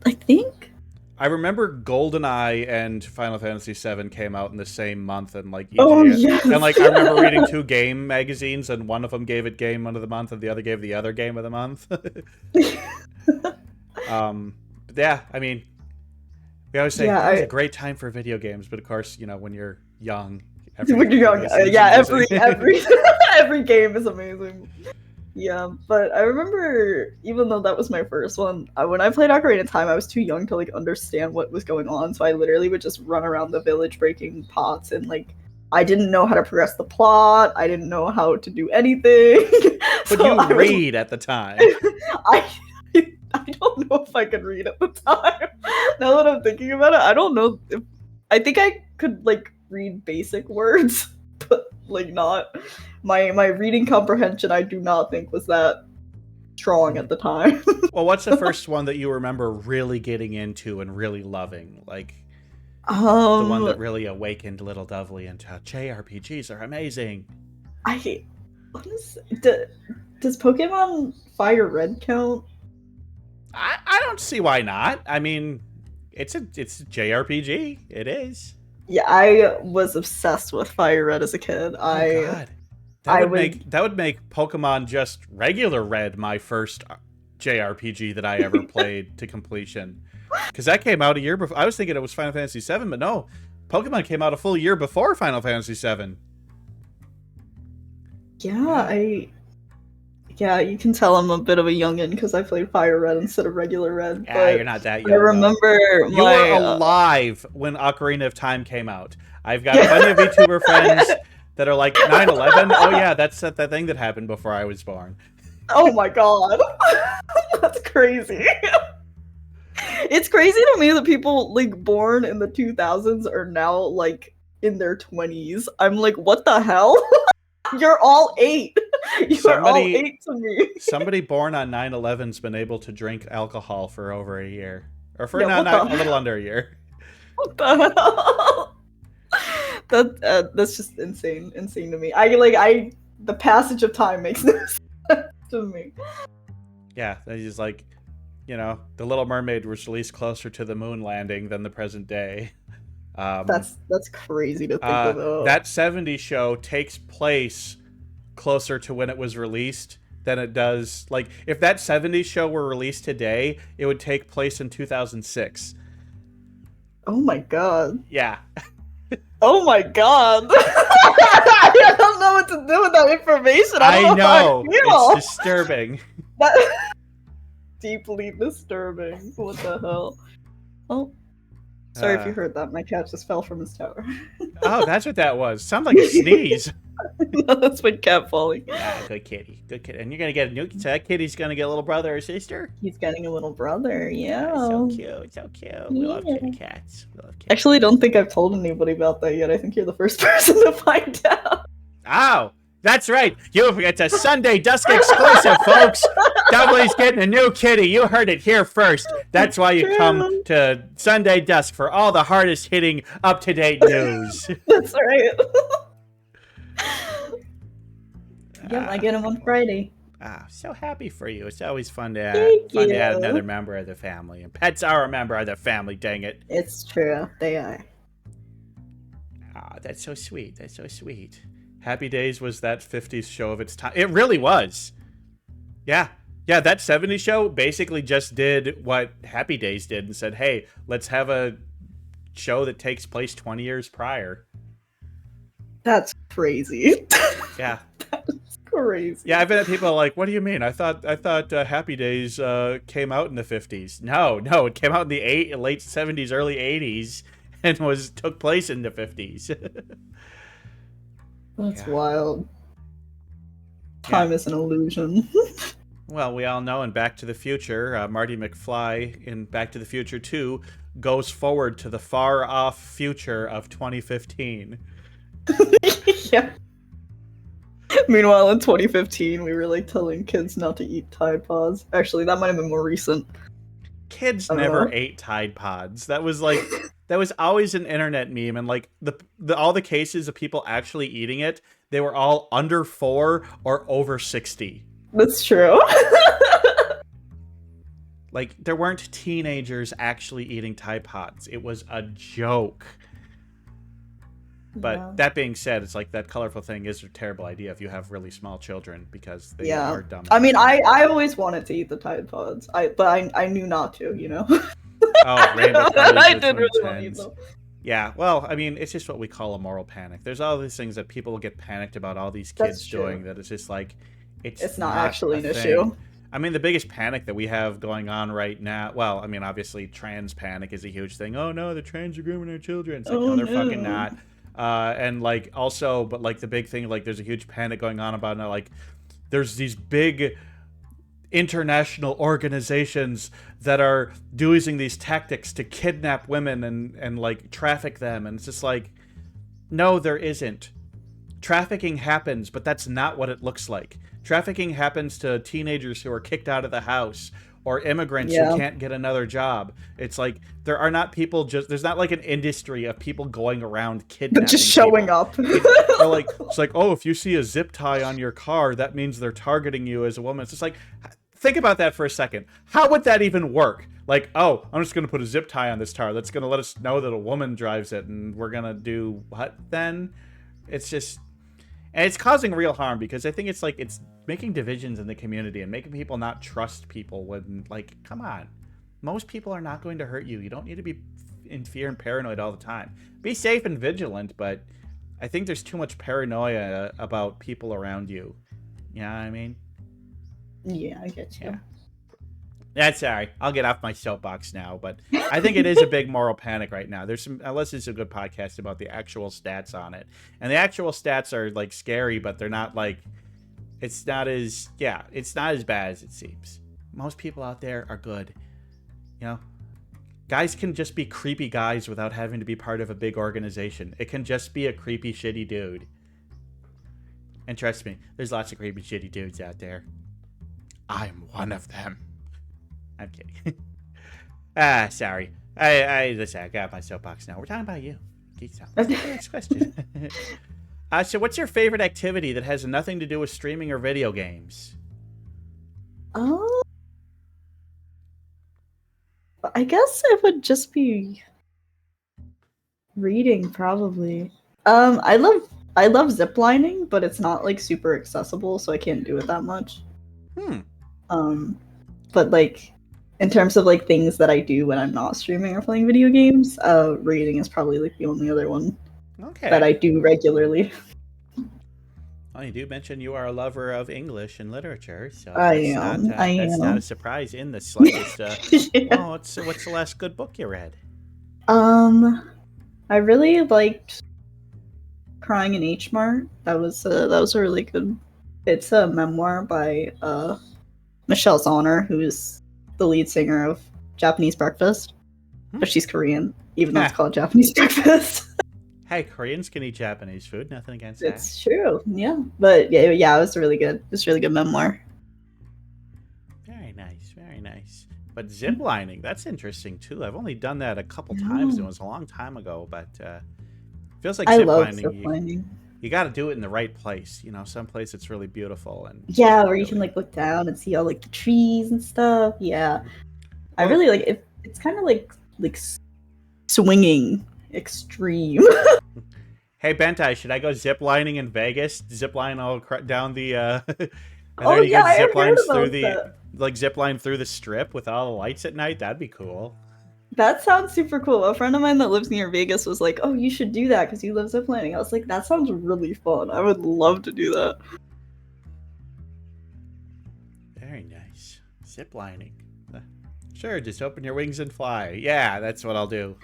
I think. I remember GoldenEye and Final Fantasy VII came out in the same month, and like yes. And like I remember reading 2 game magazines, and one of them gave it Game of the Month, and the other gave the other Game of the Month. Yeah, I mean, we always say it's a great time for video games, but of course, you know, when you're young, every every game is amazing. Yeah, but I remember, even though that was my first one, when I played Ocarina of Time, I was too young to like understand what was going on, so I literally would just run around the village breaking pots, and like I didn't know how to progress the plot. I didn't know how to do anything. But you read at the time. I don't know if I could read at the time. Now that I'm thinking about it, I don't know if I think I could like read basic words, but like not my reading comprehension. I do not think was that strong at the time. Well, what's the first one that you remember really getting into and really loving? Like the one that really awakened little Dovely into JRPGs are amazing. Does Pokemon Fire Red count? I don't see why not. I mean, it's a JRPG. It is. Yeah, I was obsessed with Fire Red as a kid. God. That would make Pokemon just regular Red my first JRPG that I ever played to completion. Because that came out a year before. I was thinking it was Final Fantasy VII, but no. Pokemon came out a full year before Final Fantasy VII. Yeah, you can tell I'm a bit of a youngin' because I played Fire Red instead of regular Red. Yeah, you're not that young. I remember you were alive when Ocarina of Time came out. I've got plenty of VTuber friends that are like 9/11. Oh yeah, that's that thing that happened before I was born. Oh my god, that's crazy. It's crazy to me that people like born in the 2000s are now like in their 20s. I'm like, what the hell? You're all 8. You're all 8 to me. Somebody born on 9/11's been able to drink alcohol for over a year. Or for a little under a year. What the hell? That's just insane to me. The passage of time makes no sense to me. Yeah, it's just like, you know, The Little Mermaid was released closer to the moon landing than the present day. That's crazy to think of. That 70s show takes place closer to when it was released than it does. Like, if that 70s show were released today, it would take place in 2006. Oh my god. Yeah. Oh my god. I don't know what to do with that information. I know. It's disturbing. Deeply disturbing. What the hell? Oh. Sorry if you heard that. My cat just fell from his tower. Oh, that's what that was. Sounds like a sneeze. No, that's my cat falling. Ah, good kitty. Good kitty. And you're going to get a new... So that kitty's going to get a little brother or sister? He's getting a little brother, yeah. So cute. So cute. We love kitty cats. We love kitty Actually, I don't think I've told anybody about that yet. I think you're the first person to find out. Oh, that's right. It's a Sunday Dusk exclusive, folks. Dovely's getting a new kitty. You heard it here first. That's why you come to Sunday Dusk for all the hardest hitting, up-to-date news. That's right. Yep, I get him on Friday. So happy for you. It's always fun to Thank add you. another member of the family. And pets are a member of the family, dang it. It's true. They are. That's so sweet. That's so sweet. Happy Days was that 50s show of its time. It really was. Yeah. Yeah, that 70s show basically just did what Happy Days did and said, hey, let's have a show that takes place 20 years prior. That's crazy. Yeah. That's crazy. Yeah, I've been at people like, what do you mean? I thought Happy Days came out in the 50s. No, it came out in the late 70s, early 80s, and took place in the 50s. That's wild. Time is an illusion. Well, we all know in Back to the Future, Marty McFly in Back to the Future 2 goes forward to the far-off future of 2015. Yeah. Meanwhile, in 2015, we were like telling kids not to eat Tide Pods. Actually, that might have been more recent. Kids never ate Tide Pods. That was like that was always an internet meme, and like all the cases of people actually eating it, they were all under 4 or over 60. That's true. Like there weren't teenagers actually eating Tide Pods. It was a joke. But that being said, it's like that colorful thing is a terrible idea if you have really small children because they are dumb. I mean, I always wanted to eat the Tide Pods, but I knew not to, you know? Oh, Rainbow I did really want to eat them. Yeah, well, I mean, it's just what we call a moral panic. There's all these things that people get panicked about all these kids doing that it's just like, it's not actually an thing. issue. I mean, the biggest panic that we have going on right now, well, I mean, obviously trans panic is a huge thing. Oh no, the trans are grooming our children. It's like, no, they're fucking not. And like also, but like the big thing, like there's a huge panic going on about now, like there's these big international organizations that are using these tactics to kidnap women and like traffic them. And it's just like, no, there isn't. Trafficking happens, but that's not what it looks like. Trafficking happens to teenagers who are kicked out of the house or immigrants who can't get another job. It's like there are not people there's not like an industry of people going around kidnapping just showing people. up. They're like, it's like, oh, if you see a zip tie on your car, that means they're targeting you as a woman. It's just like, think about that for a second. How would that even work? Like, oh, I'm just going to put a zip tie on this car. That's going to let us know that a woman drives it, and we're going to do what then? It's just... And it's causing real harm because I think it's like it's making divisions in the community and making people not trust people when, like, come on. Most people are not going to hurt you. You don't need to be in fear and paranoid all the time. Be safe and vigilant, but I think there's too much paranoia about people around you. You know what I mean? Yeah, I get you. Yeah. That's sorry. I'll get off my soapbox now, but I think it is a big moral panic right now. There's some, unless it's a good podcast about the actual stats on it, and the actual stats are like scary, but they're not like, it's not as bad as it seems. Most people out there are good, you know. Guys can just be creepy guys without having to be part of a big organization. It can just be a creepy, shitty dude. And trust me, there's lots of creepy, shitty dudes out there. I'm one of them. I'm kidding. Sorry. Listen, I got my soapbox now. We're talking about you. Geeks out. Let's get to the next question. So what's your favorite activity that has nothing to do with streaming or video games? I guess it would just be reading, probably. I love ziplining, but it's not like super accessible, so I can't do it that much. But like in terms of like things that I do when I'm not streaming or playing video games, reading is probably like the only other one that I do regularly. Well, you do mention you are a lover of English and literature, so that's not a surprise in the slightest. Yeah. Well, what's the last good book you read? I really liked Crying in H Mart. That was a really good. It's a memoir by Michelle Zauner, who's the lead singer of Japanese Breakfast, but she's Korean, even though it's called Japanese Breakfast. Hey, Koreans can eat Japanese food. Nothing against that. It's true, yeah. But yeah, it was a really good. It's a really good memoir. Very nice, very nice. But zip lining, that's interesting too. I've only done that a couple times. It was a long time ago, but feels like I zip love lining. zip lining. You got to do it in the right place. You know, some place it's really beautiful and Yeah, where you really... can like look down and see all like the trees and stuff. Yeah, I Well, really like it. It's kind of like swinging extreme. Hey, Bentai, should I go zip lining in Vegas? Zip line all down the and Oh then you yeah, get I zip had heard lines through about the that. zip line through the strip with all the lights at night. That'd be cool. That sounds super cool. A friend of mine that lives near Vegas was like, "Oh, you should do that because you love ziplining." I was like, "That sounds really fun. I would love to do that." Very nice. Zip lining. Sure, just open your wings and fly. Yeah, that's what I'll do.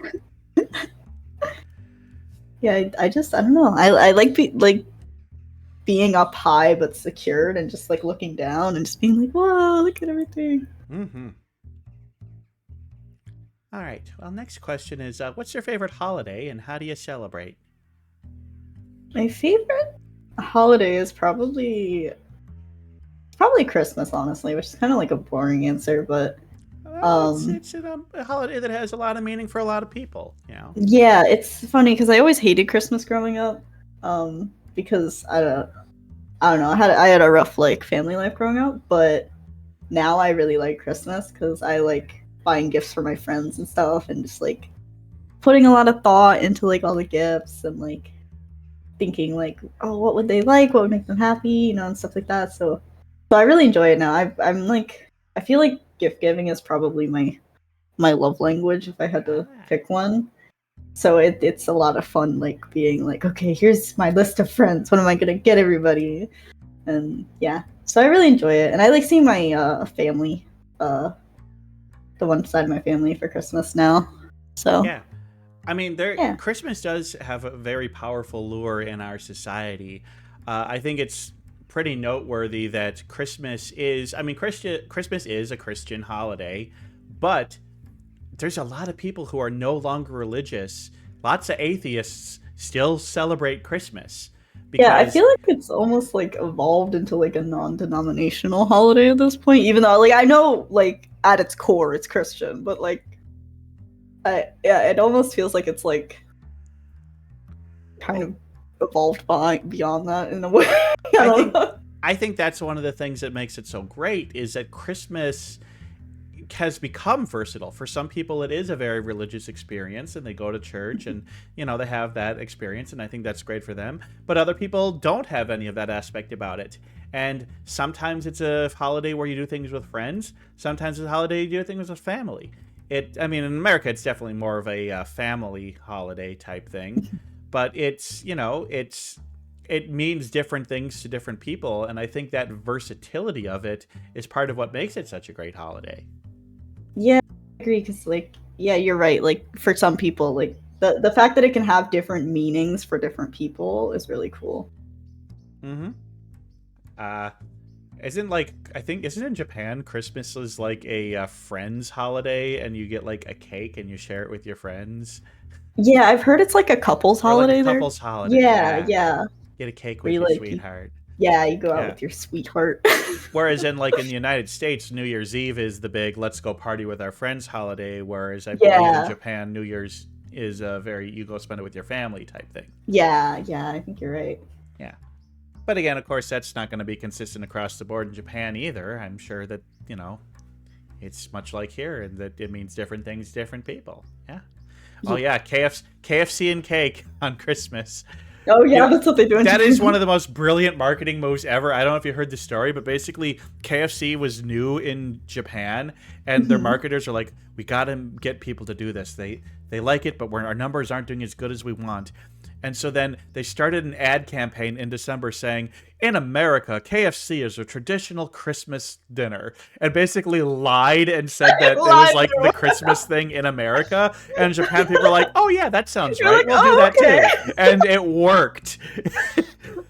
Yeah, I don't know. I like being up high but secured and just like looking down and just being like, "Whoa, look at everything." Mm-hmm. All right. Well, next question is, what's your favorite holiday and how do you celebrate? My favorite holiday is probably Christmas, honestly, which is kind of like a boring answer, but It's a holiday that has a lot of meaning for a lot of people, you know. yeah, it's funny because I always hated Christmas growing up, because I don't know, I had a rough like family life growing up, but now I really like Christmas because I like buying gifts for my friends and stuff, and just like putting a lot of thought into like all the gifts and like thinking like, oh, what would they like? What would make them happy? You know, and stuff like that. So I really enjoy it now. I'm like, I feel like gift giving is probably my love language if I had to pick one. So it's a lot of fun, like being like, okay, here's my list of friends. What am I gonna get everybody? And yeah, so I really enjoy it, and I like seeing my family, the one side of my family for Christmas now. So Yeah. I mean, Christmas does have a very powerful lure in our society. I think it's pretty noteworthy that Christmas is a Christian holiday, but there's a lot of people who are no longer religious. Lots of atheists still celebrate Christmas. Yeah, I feel like it's almost like evolved into like a non-denominational holiday at this point, even though like I know like at its core it's Christian, but like it almost feels like it's like kind of evolved beyond that in a way. I think that's one of the things that makes it so great is that Christmas has become versatile. For some people, it is a very religious experience, and they go to church, and you know they have that experience, and I think that's great for them. But other people don't have any of that aspect about it. And sometimes it's a holiday where you do things with friends. Sometimes it's a holiday you do things with family. In America, it's definitely more of a family holiday type thing. But it means different things to different people, and I think that versatility of it is part of what makes it such a great holiday. Yeah, I agree, because like, yeah, you're right. Like for some people, like the fact that it can have different meanings for different people is really cool. Mm-hmm. Isn't in Japan Christmas is like a friends holiday, and you get like a cake and you share it with your friends. Yeah, I've heard it's like a couple's holiday there. Couple's holiday. Yeah. Get a cake with your sweetheart. You go out with your sweetheart. Whereas in the United States, New Year's Eve is the big let's go party with our friends holiday. Whereas I believe in Japan, New Year's is you go spend it with your family type thing. Yeah, I think you're right. Yeah. But again, of course, that's not going to be consistent across the board in Japan either. I'm sure that, it's much like here and that it means different things to different people. Yeah. Oh, yeah. KFC and cake on Christmas. Oh, yeah, that's what they do. That is one of the most brilliant marketing moves ever. I don't know if you heard the story, but basically KFC was new in Japan, and their marketers are like, we got to get people to do this. They like it, but our numbers aren't doing as good as we want. And so then they started an ad campaign in December saying, in America, KFC is a traditional Christmas dinner. And basically lied and said that it was like the Christmas thing in America. And in Japan, people are like, oh yeah, that sounds You're right. like, We'll do "Oh, that okay." too. And it worked.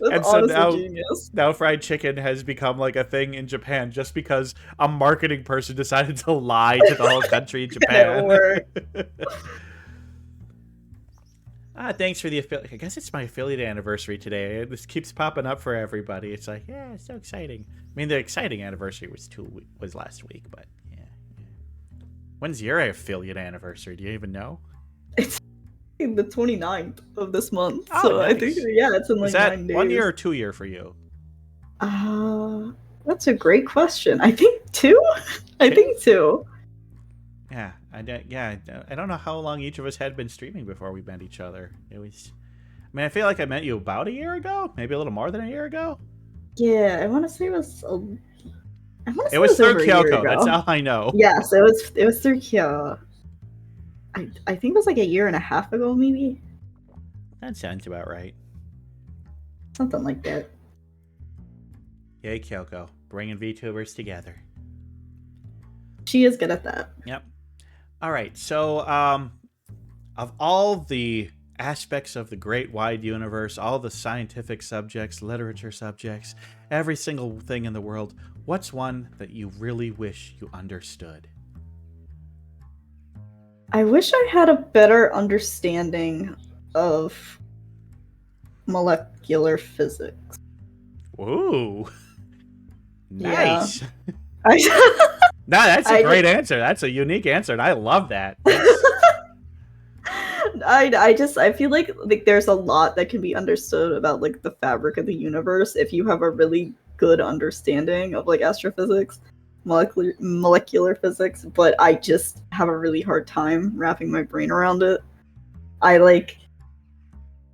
That's And so honestly genius. now fried chicken has become like a thing in Japan just because a marketing person decided to lie to the whole country in Japan. Thanks for the affiliate. I guess it's my affiliate anniversary today. This keeps popping up for everybody. It's like, yeah, it's so exciting. I mean, the exciting anniversary was last week, but yeah. When's your affiliate anniversary? Do you even know? It's the 29th of this month. Oh, So nice. I think, yeah, it's in like Is that 9 days. 1 year or 2 year for you? That's a great question. I think 2? I think 2. Yeah, I don't know how long each of us had been streaming before we met each other. It was, I mean, I feel like I met you about a year ago, maybe a little more than a year ago. Yeah, I want to say it was. It was through over a year Kyoko. ago. That's all I know. Yes, it was through Kyoko. I think it was like a year and a half ago, maybe That sounds about right. something like that. Yay, Kyoko, bringing VTubers together. She is good at that. Yep. All right. So, of all the aspects of the great wide universe, all the scientific subjects, literature subjects, every single thing in the world, what's one that you really wish you understood? I wish I had a better understanding of molecular physics. Whoa. Nice. I That's a great answer. That's a unique answer, and I love that. I feel like there's a lot that can be understood about like the fabric of the universe if you have a really good understanding of like astrophysics, molecular physics, but I just have a really hard time wrapping my brain around it. I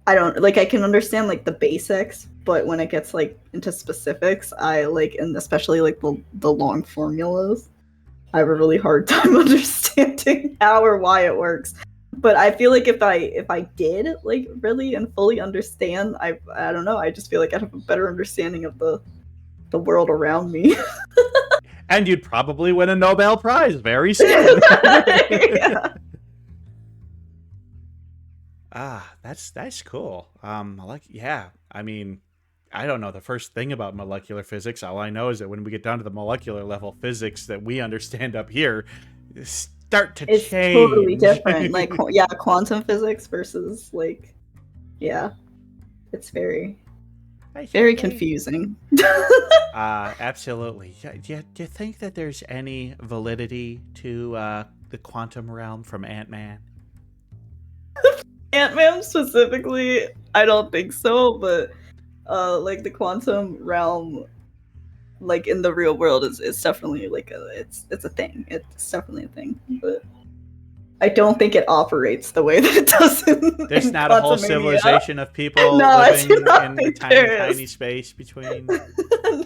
can understand like the basics, but when it gets like into specifics, and especially like the long formulas, I have a really hard time understanding how or why it works. But I feel like if I did like really and fully understand, I don't know, I just feel like I'd have a better understanding of the world around me. And you'd probably win a Nobel Prize very soon. Yeah. That's cool. I mean, I don't know the first thing about molecular physics. All I know is that when we get down to the molecular level physics that we understand up here, start to It's change. totally different. Like, yeah, quantum physics versus like, yeah, it's very confusing. Absolutely. Do you think that there's any validity to the quantum realm from Ant-Man? Ant-Man specifically, I don't think so, but like the quantum realm, like in the real world, is definitely like it's a thing. It's definitely a thing, but I don't think it operates the way that it does. There's in not a whole Quantumania. civilization of people No, I living do not in a think tiny, there is. tiny space between.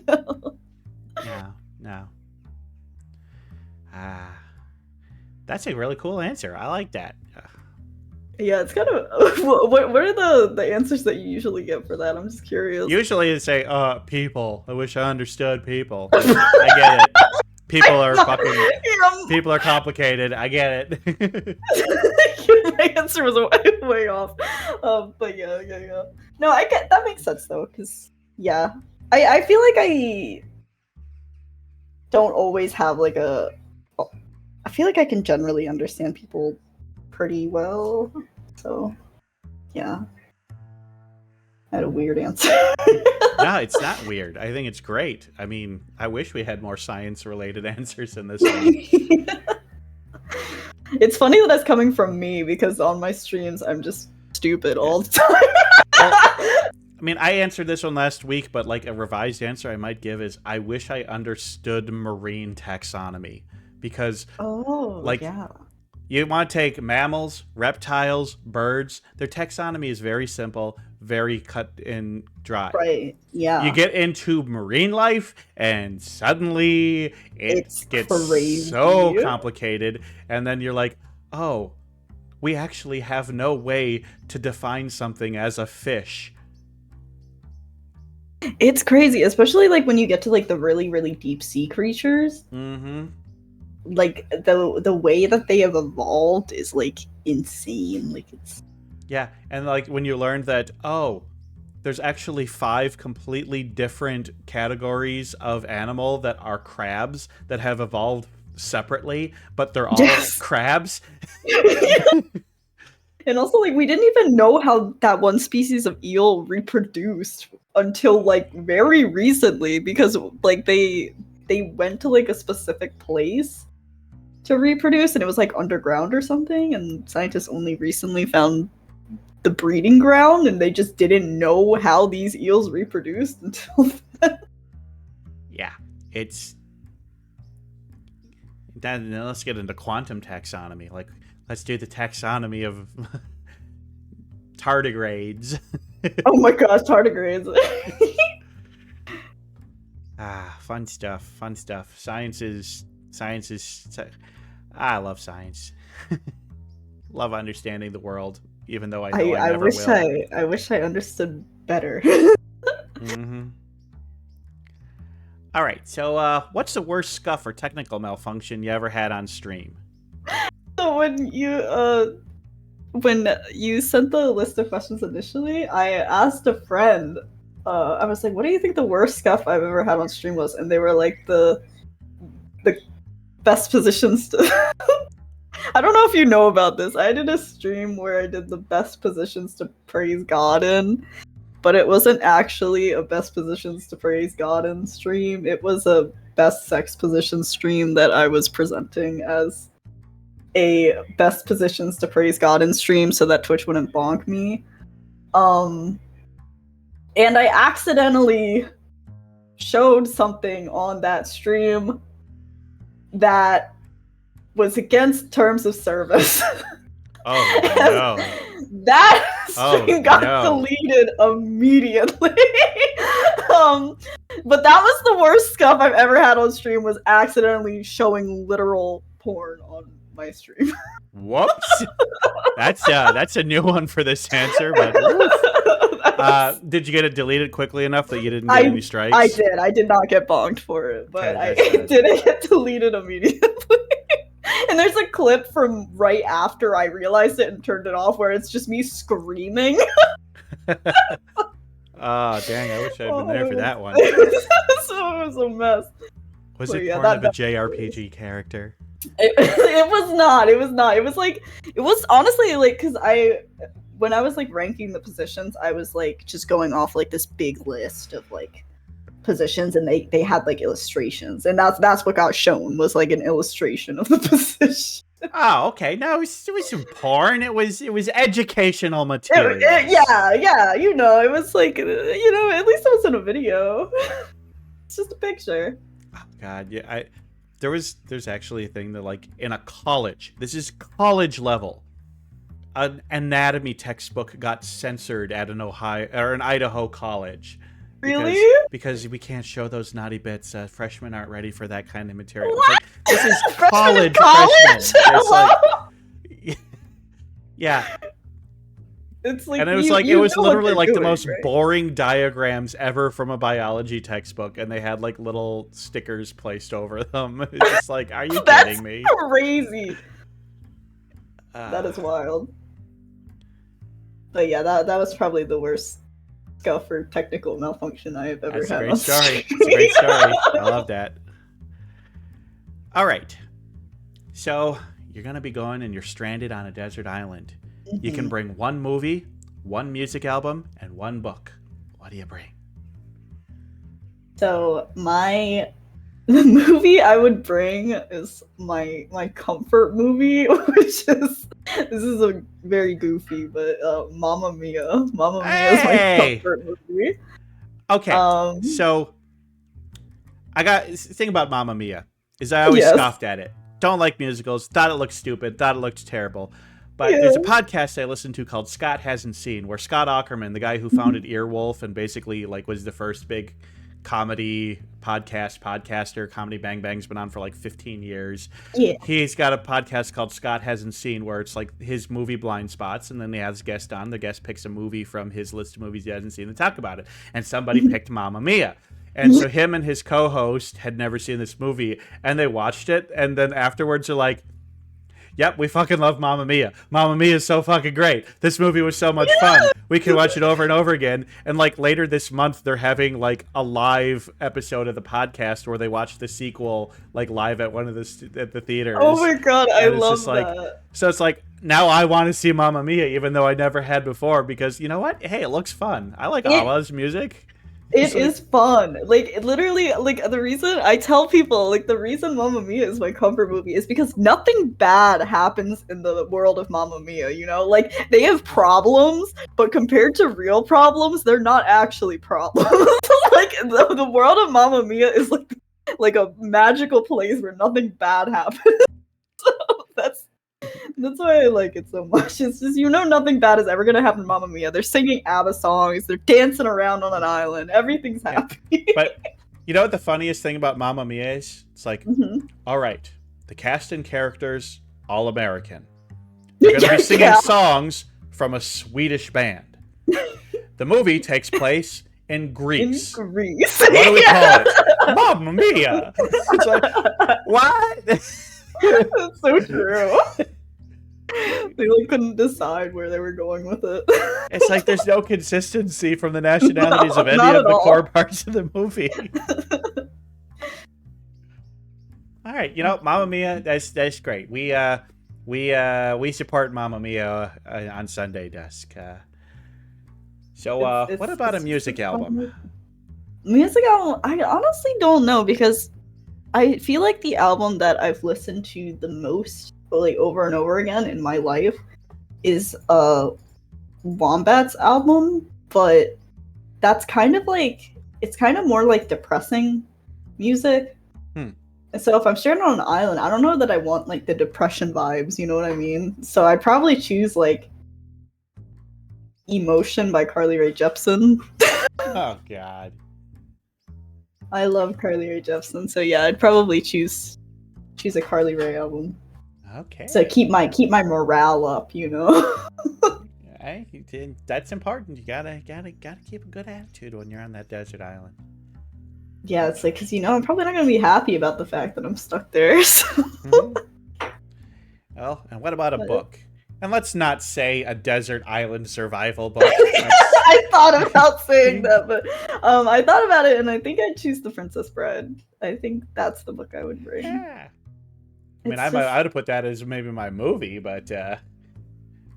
No. No. That's a really cool answer. I like that. Yeah, it's kind of. What are the answers that you usually get for that? I'm just curious. Usually they say, people. I wish I understood people. I get it. People are people are complicated. I get it. My answer was way off. But yeah. No, I get that makes sense though, because yeah, I feel like I don't always have like I feel like I can generally understand people pretty well. So yeah, I had a weird answer. No, it's not weird. I think it's great. I mean, I wish we had more science-related answers in this one. It's funny that that's coming from me because on my streams I'm just stupid all the time. I mean, I answered this one last week, but like a revised answer I might give is I wish I understood marine taxonomy because yeah. You want to take mammals, reptiles, birds, their taxonomy is very simple, very cut and dry. Right, yeah. You get into marine life, and suddenly it gets crazy. so complicated, and then you're like, oh, we actually have no way to define something as a fish. It's crazy, especially like when you get to like the really, really deep sea creatures. Mm-hmm. Like the way that they have evolved is like insane. Like it's Yeah, and like when you learned that, there's actually 5 completely different categories of animal that are crabs that have evolved separately, but they're all crabs. And also, like, we didn't even know how that one species of eel reproduced until like very recently, because like they went to like a specific place to reproduce, and it was like underground or something, and scientists only recently found the breeding ground, and they just didn't know how these eels reproduced until then. Yeah, it's... Then let's get into quantum taxonomy. Like, let's do the taxonomy of tardigrades. Oh my gosh, tardigrades. Fun stuff. Science is... I love science. Love understanding the world, even though I know I never will. I wish I understood better. Mm-hmm. All right, so what's the worst scuff or technical malfunction you ever had on stream? So when you sent the list of questions initially, I asked a friend. I was like, "What do you think the worst scuff I've ever had on stream was?" And they were like, the best positions to. I don't know if you know about this. I did a stream where I did the best positions to praise God in, but it wasn't actually a best positions to praise God in stream. It was a best sex position stream that I was presenting as a best positions to praise God in stream so that Twitch wouldn't bonk me. And I accidentally showed something on that stream that was against terms of service. Oh, no. That stream got deleted immediately. But that was the worst scuff I've ever had on stream, was accidentally showing literal porn on my stream. Whoops. That's a new one for this answer, but did you get it deleted quickly enough that you didn't get any strikes? I did. I did not get bonked for it, but it didn't get deleted immediately. And there's a clip from right after I realized it and turned it off where it's just me screaming. Oh, dang, I wish I had been there for that one. It was a mess. Was it part of a JRPG character? It was not. It was not. It was honestly like, because when I was like ranking the positions, I was like just going off like this big list of like positions, and they had like illustrations, and that's what got shown, was like an illustration of the position. Oh, okay. No, it was some porn. It was educational material. Yeah. It was like, at least it was in a video. It's just a picture. Oh, God, yeah. There's actually a thing that, like, in a college, this is college level, an anatomy textbook got censored at an Idaho college. Really? Because we can't show those naughty bits. Freshmen aren't ready for that kind of material. Like, this is college freshmen. It's like, yeah. It's like, and it was it was literally like the most boring diagrams ever from a biology textbook, and they had like little stickers placed over them. It's just like, are you kidding me? That's crazy. That is wild. But yeah, that was probably the worst scuff or technical malfunction I have ever had. That's a great story. It's a great story. I love that. All right. So you're going to be going and you're stranded on a desert island. Mm-hmm. You can bring one movie, one music album, and one book. What do you bring? So the movie I would bring is my comfort movie, which is, this is a very goofy, but Mamma Mia. Mamma Mia is my comfort movie. Okay, so I got the thing about Mamma Mia is I always scoffed at it. Don't like musicals. Thought it looked stupid. Thought it looked terrible. But there's a podcast I listened to called Scott Hasn't Seen, where Scott Aukerman, the guy who founded Earwolf and basically like was the first big comedy podcaster. Comedy Bang Bang's been on for like 15 years. Yeah. He's got a podcast called Scott Hasn't Seen, where it's like his movie blind spots, and then he has a guest on. The guest picks a movie from his list of movies he hasn't seen and talk about it. And somebody picked Mamma Mia. And so him and his co-host had never seen this movie, and they watched it, and then afterwards are like, yep, we fucking love Mamma Mia. Mamma Mia is so fucking great. This movie was so much fun. We can watch it over and over again. And like later this month, they're having like a live episode of the podcast where they watch the sequel like live at one of at the theaters. Oh my god, I love like, that. So it's like, now I want to see Mamma Mia, even though I never had before, because you know what? Hey, it looks fun. I like Awa's music. It is fun. Like, literally, like, the reason I tell people, like, the reason Mamma Mia is my comfort movie is because nothing bad happens in the world of Mamma Mia, you know? Like, they have problems, but compared to real problems, they're not actually problems. Like, the world of Mamma Mia is, like a magical place where nothing bad happens. So that's why I like it so much. It's just, you know, nothing bad is ever gonna happen to Mamma Mia. They're singing ABBA songs, they're dancing around on an island, everything's happy. But you know what the funniest thing about Mamma Mia is? It's like, all right, the cast and characters, all American. They're gonna be singing songs from a Swedish band. The movie takes place in Greece. In Greece. What do we call it? Mamma Mia! It's like, what? That's so true. They like couldn't decide where they were going with it. It's like there's no consistency from the nationalities of any not of at the all. core parts of the movie. All right, you know, Mamma Mia, that's great. We support Mamma Mia on Sunday, Dusk. So what about a music album? Music album? I honestly don't know, because I feel like the album that I've listened to the most, like over and over again in my life, is Wombat's album, but that's kind of like, it's kind of more like depressing music. And so if I'm stranded on an island, I don't know that I want like the depression vibes, you know what I mean? So I'd probably choose like Emotion by Carly Rae Jepsen. Oh God. I love Carly Rae Jepsen, so yeah, I'd probably choose a Carly Rae album. Okay. So keep my morale up, you know. Hey, that's important. You gotta keep a good attitude when you're on that desert island. Yeah, it's like, because you know I'm probably not gonna be happy about the fact that I'm stuck there. So. Well, and what about a book? And let's not say a desert island survival book. I thought about saying that, but I thought about it, and I think I'd choose The Princess Bride. I think that's the book I would bring. Yeah. I mean, I would have put that as maybe my movie, but the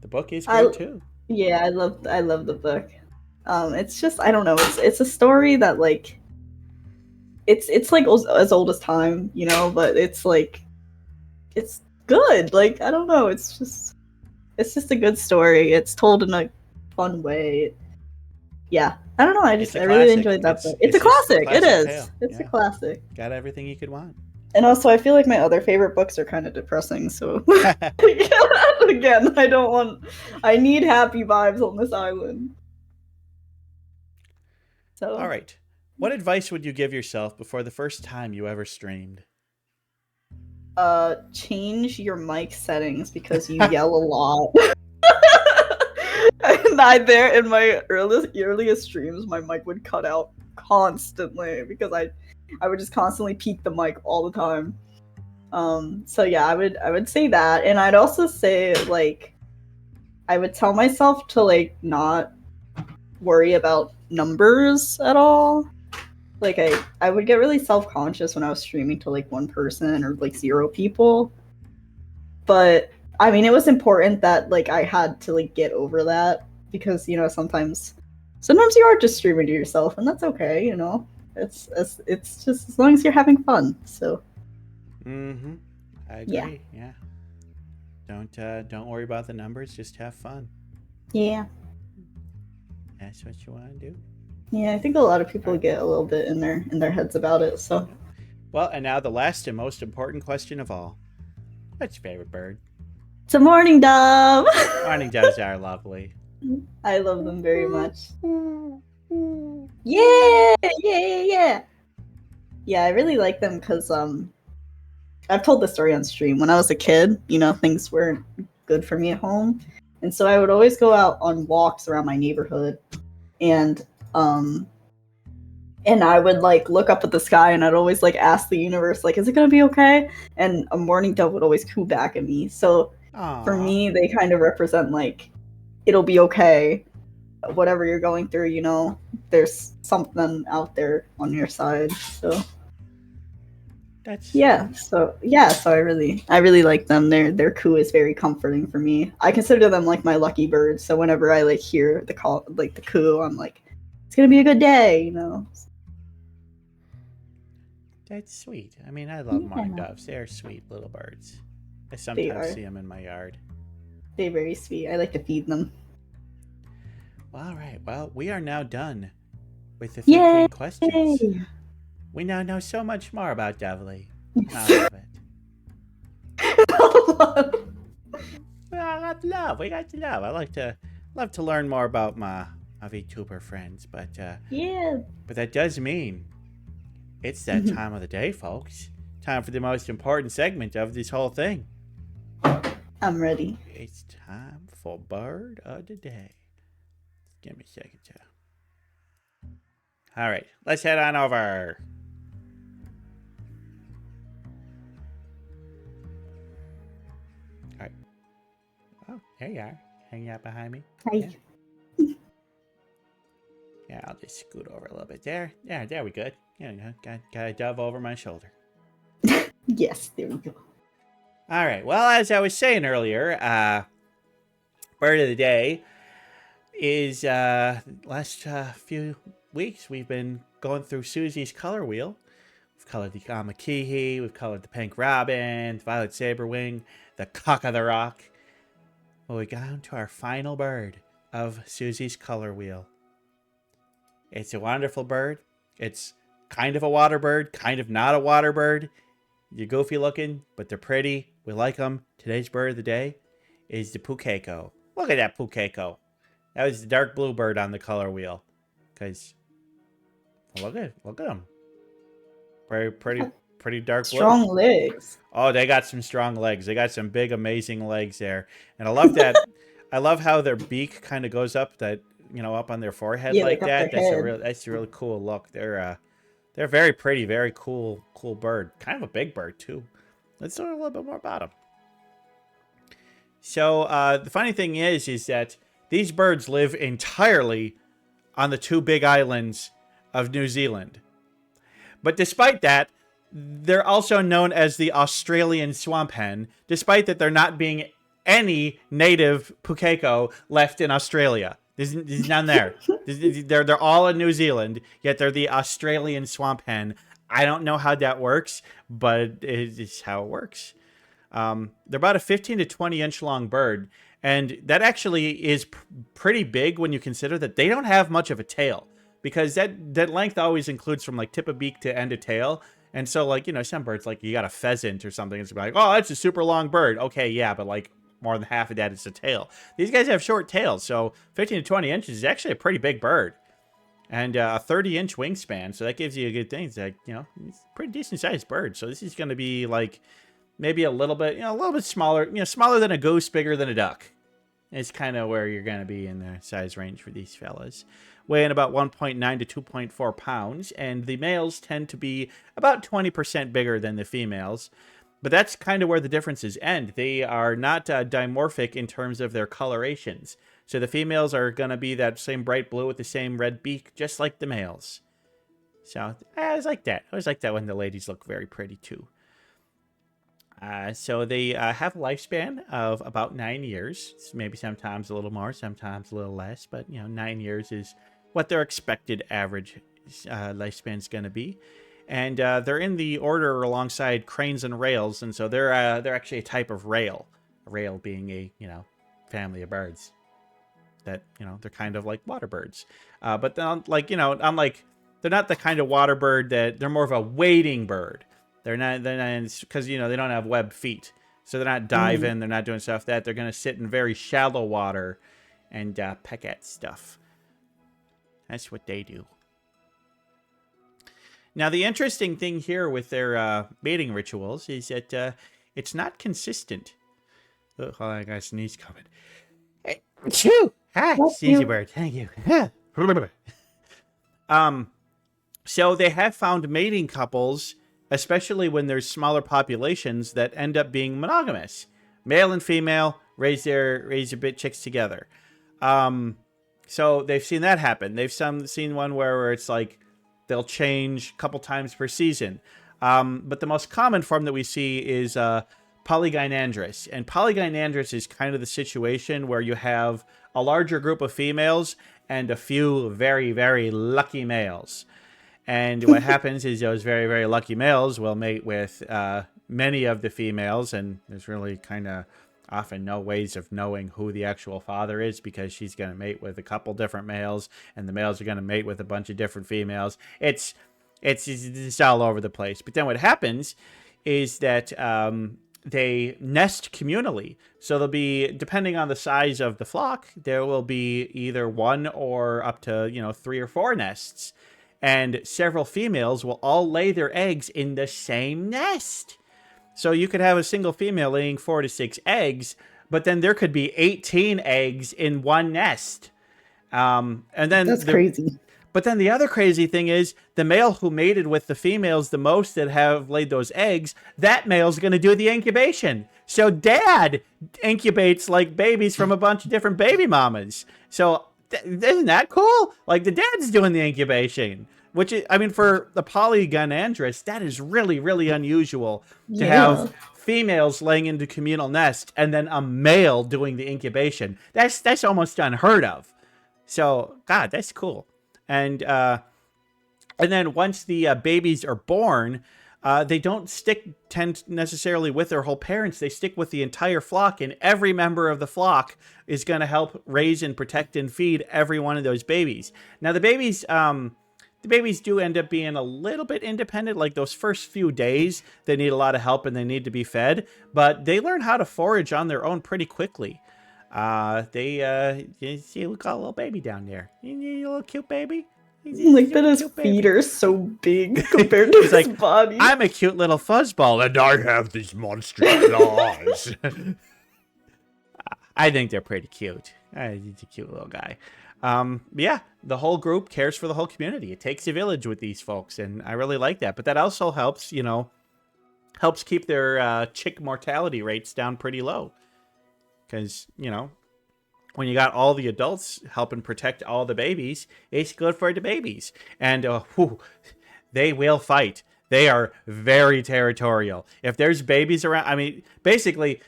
book is good too. Yeah, I love the book. It's just, I don't know. It's a story that like, it's like as old as time, you know. But it's like, it's good. Like, I don't know. It's just a good story. It's told in a fun way. Yeah, I don't know. I really enjoyed that book. It's a classic. It is. Tale. It's a classic. Got everything you could want. And also, I feel like my other favorite books are kind of depressing. So again, I need happy vibes on this island. So all right. What advice would you give yourself before the first time you ever streamed? Change your mic settings because you yell a lot. And in my earliest streams, my mic would cut out constantly because I would just constantly peak the mic all the time. So yeah, I would say that, and I'd also say like I would tell myself to like not worry about numbers at all. Like I would get really self-conscious when I was streaming to like one person or like 0 people. But I mean, it was important that like I had to like get over that, because you know sometimes you are just streaming to yourself, and that's okay, you know. It's just as long as you're having fun. So. I agree. Yeah. Don't worry about the numbers. Just have fun. Yeah. That's what you want to do. Yeah, I think a lot of people get a little bit in their heads about it. So. Well, and now the last and most important question of all: what's your favorite bird? It's a morning dove. Morning doves are lovely. I love them very much. Yeah. Yeah. Yeah, I really like them because I've told the story on stream. When I was a kid, things weren't good for me at home, and so I would always go out on walks around my neighborhood, and um and I would like look up at the sky, and I'd always like ask the universe, like, is it gonna be okay? And a mourning dove would always coo back at me. So for Aw. me, they kind of represent like it'll be okay, whatever you're going through. There's something out there on your side. So That's so I really like them. Their coo is very comforting for me. I consider them like my lucky birds. So whenever I like hear the call, like the coo, I'm like, it's gonna be a good day. That's sweet. I mean, I love mourning Yeah. doves. They're sweet little birds. I They sometimes are. see them in my yard. They're very sweet. I like to feed them. All right. Well, we are now done with the Yay! 15 questions. We now know so much more about Dovely. I love it. Well, I got love. We got love. I love to learn more about my VTuber friends, but Yeah. that does mean it's that time of the day, folks. Time for the most important segment of this whole thing. I'm ready. It's time for Bird of the Day. Give me a second, too. All right, let's head on over. All right. Oh, there you are. Hanging out behind me. Hi. Yeah, I'll just scoot over a little bit there. Yeah, there we good. Yeah, got a dove over my shoulder. Yes, there we go. All right. Well, as I was saying earlier, Bird of the Day is last few weeks we've been going through Susie's color wheel. We've colored the Amakihi, we've colored the Pink Robin, the Violet Saberwing, the Cock of the Rock. Well, we got on to our final bird of Susie's color wheel. It's a wonderful bird. It's kind of a water bird, kind of not a water bird. They're goofy looking, but they're pretty. We like them. Today's bird of the day is the Pukeko. Look at that Pukeko. That was the dark blue bird on the color wheel. Because look at them. Pretty dark blue. Strong legs. Oh, they got some strong legs. They got some big, amazing legs there. And I love that. I love how their beak kind of goes up up on their forehead like that. That's a really cool look. They're very pretty, very cool bird. Kind of a big bird too. Let's learn a little bit more about them. So the funny thing is that these birds live entirely on the two big islands of New Zealand. But despite that, they're also known as the Australian swamp hen, despite that there not being any native Pukeko left in Australia. There's none there. They're all in New Zealand, yet they're the Australian swamp hen. I don't know how that works, but it's how it works. They're about a 15 to 20 inch long bird, and that actually is pretty big when you consider that they don't have much of a tail, because that length always includes from like tip of beak to end of tail. And so some birds, like you got a pheasant or something, it's like, oh, that's a super long bird. Okay, yeah, but like more than half of that is a tail. These guys have short tails, so 15 to 20 inches is actually a pretty big bird. And a 30-inch wingspan, so that gives you a good thing. It's like, it's a pretty decent-sized bird. So this is going to be like maybe a little bit smaller, smaller than a goose, bigger than a duck. It's kind of where you're going to be in the size range for these fellas. Weighing about 1.9 to 2.4 pounds, and the males tend to be about 20% bigger than the females. But that's kind of where the differences end. They are not dimorphic in terms of their colorations. So the females are going to be that same bright blue with the same red beak, just like the males. So I always like that. I always like that when the ladies look very pretty too. So they have a lifespan of about 9 years. Maybe sometimes a little more, sometimes a little less. But, 9 years is what their expected average lifespan is going to be. And they're in the order alongside cranes and rails, and so they're actually a type of rail. A rail being a family of birds that they're kind of like water birds, but then unlike they're not the kind of water bird that they're more of a wading bird. They're not because they don't have webbed feet, so they're not diving. They're not doing stuff that they're going to sit in very shallow water and peck at stuff. That's what they do. Now, the interesting thing here with their mating rituals is that it's not consistent. Oh, hold on, I got a sneeze coming. Hey, achoo! Hi, Bless Sneezy you. Bird. Thank you. So they have found mating couples, especially when there's smaller populations, that end up being monogamous. Male and female raise their bit chicks together. So they've seen that happen. They've seen one where it's like they'll change a couple times per season. But the most common form that we see is polygynandrous. And polygynandrous is kind of the situation where you have a larger group of females and a few very, very lucky males. And what happens is those very, very lucky males will mate with many of the females, and there's really kind of often no ways of knowing who the actual father is, because she's going to mate with a couple different males, and the males are going to mate with a bunch of different females. It's all over the place. But then what happens is that they nest communally. So there'll be, depending on the size of the flock, there will be either one or up to 3 or 4 nests. And several females will all lay their eggs in the same nest. So you could have a single female laying 4 to 6 eggs, but then there could be 18 eggs in one nest. And then That's crazy. But then the other crazy thing is the male who mated with the females the most that have laid those eggs, that male's going to do the incubation. So dad incubates like babies from a bunch of different baby mamas. So isn't that cool? Like the dad's doing the incubation, which is, I mean, for the polygynandrous, that is really, really unusual to have females laying into communal nest and then a male doing the incubation. That's almost unheard of. So, God, that's cool. And then once the babies are born, they don't tend necessarily with their whole parents. They stick with the entire flock, and every member of the flock is going to help raise and protect and feed every one of those babies. Now, the babies do end up being a little bit independent. Like those first few days, they need a lot of help and they need to be fed, but they learn how to forage on their own pretty quickly. You see, we got a little baby down there. You little cute baby. Like that his feet are so big compared to his like, body. I'm a cute little fuzzball, and I have these monstrous claws. I think they're pretty cute. He's a cute little guy. Yeah, the whole group cares for the whole community. It takes a village with these folks, and I really like that. But that also helps, helps keep their chick mortality rates down pretty low. Because, when you got all the adults helping protect all the babies, it's good for the babies. And they will fight. They are very territorial. If there's babies around, I mean, basically,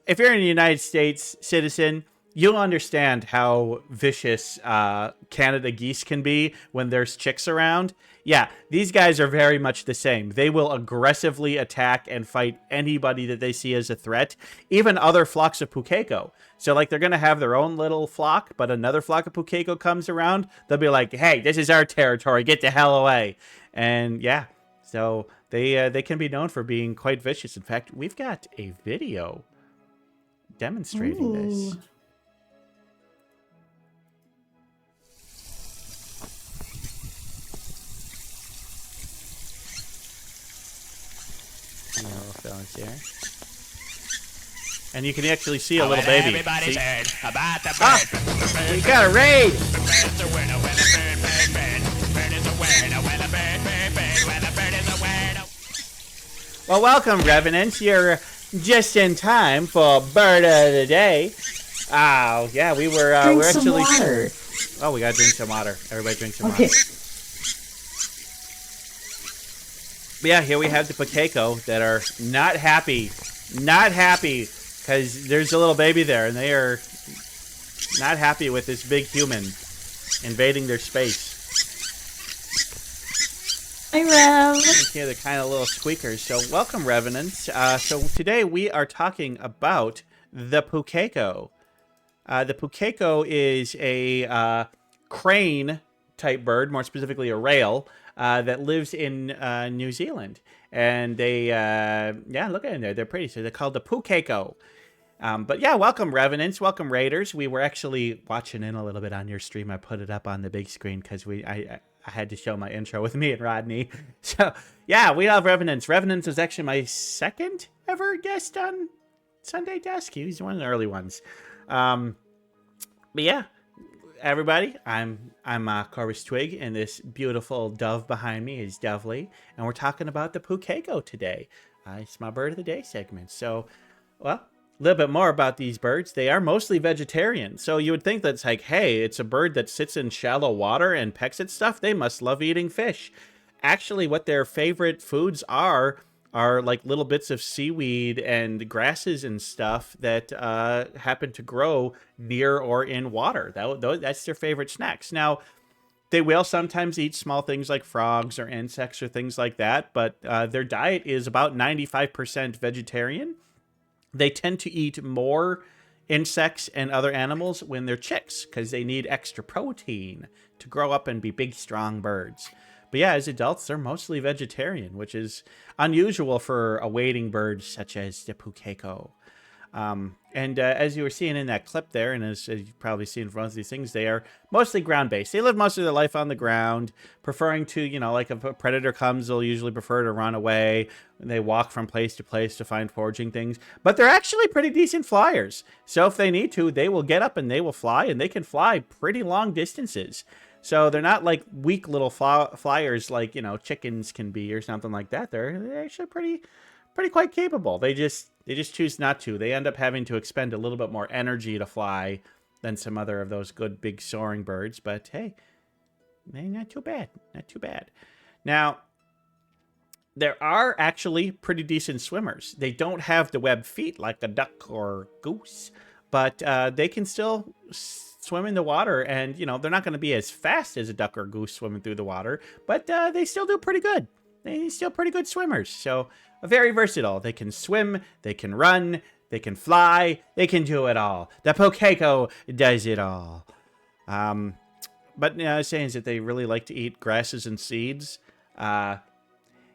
if you're a United States citizen, you'll understand how vicious Canada geese can be when there's chicks around. Yeah, these guys are very much the same. They will aggressively attack and fight anybody that they see as a threat, even other flocks of pukeko. So, like, they're going to have their own little flock, but another flock of pukeko comes around, they'll be like, hey, this is our territory, get the hell away. And, yeah, so they can be known for being quite vicious. In fact, we've got a video demonstrating this. Little fellas here. And you can actually see a little baby. Everybody's See? heard about the bird. We got a raid! The bird's a winner when a bird, bird, bird. Bird is a winner when a bird, bird, bird. When a bird is a winner. Well, welcome, Revenants. You're just in time for Bird of the Day. Oh, yeah, we're some actually... water. Oh, we gotta drink some water. Everybody drink some Okay. water. But yeah, here we have the pukeko that are not happy, because there's a little baby there, and they are not happy with this big human invading their space. Hi, Rev. You can hear the kind of little squeakers. So welcome, Revenants. So today we are talking about the pukeko. The pukeko is a crane-type bird, more specifically a rail, that lives in New Zealand. And they, look at them there. They're pretty. So they're called the pukeko. But yeah, welcome, Revenants. Welcome, Raiders. We were actually watching in a little bit on your stream. I put it up on the big screen because I I had to show my intro with me and Rodney. So, yeah, we love Revenants. Revenants was actually my second ever guest on Sunday Dusk. He was one of the early ones. But yeah, everybody, I'm Corvus Twig, and this beautiful dove behind me is Dovely, and we're talking about the Pukeko today. It's my bird of the day segment. So, well, a little bit more about these birds. They are mostly vegetarian. So you would think that's like, hey, it's a bird that sits in shallow water and pecks at stuff. They must love eating fish. Actually, what their favorite foods are like little bits of seaweed and grasses and stuff that happen to grow near or in water. That's their favorite snacks. Now, they will sometimes eat small things like frogs or insects or things like that, but their diet is about 95% vegetarian. They tend to eat more insects and other animals when they're chicks because they need extra protein to grow up and be big, strong birds. But yeah, as adults, they're mostly vegetarian, which is unusual for a wading bird such as the Pukeko. And as you were seeing in that clip there, and as you've probably seen from most of these things, they are mostly ground-based. They live most of their life on the ground, preferring to, like if a predator comes, they'll usually prefer to run away. They walk from place to place to find foraging things. But they're actually pretty decent flyers. So if they need to, they will get up and they will fly, and they can fly pretty long distances. So they're not like weak little flyers like, chickens can be or something like that. They're actually pretty quite capable. They just choose not to. They end up having to expend a little bit more energy to fly than some other of those good big soaring birds. But hey, not too bad. Not too bad. Now, there are actually pretty decent swimmers. They don't have the webbed feet like a duck or goose, but they can still swim in the water, and they're not going to be as fast as a duck or goose swimming through the water, but they still do pretty good. They're still pretty good swimmers. So very versatile. They can swim, they can run, they can fly, they can do it all. The Pukeko does it all. But I was saying is that they really like to eat grasses and seeds. So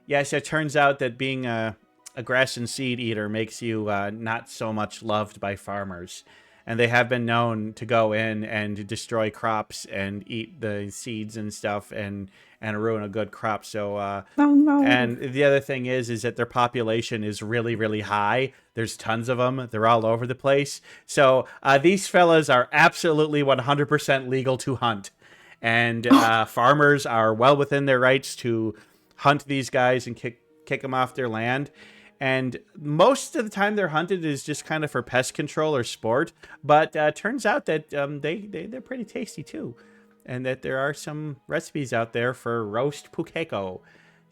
it turns out that being a grass and seed eater makes you not so much loved by farmers. And they have been known to go in and destroy crops and eat the seeds and stuff and ruin a good crop. So, oh no. And the other thing is that their population is really, really high. There's tons of them. They're all over the place. So these fellas are absolutely 100% legal to hunt. And farmers are well within their rights to hunt these guys and kick them off their land. And most of the time they're hunted is just kind of for pest control or sport. But turns out that they're pretty tasty too. And that there are some recipes out there for roast Pukeko.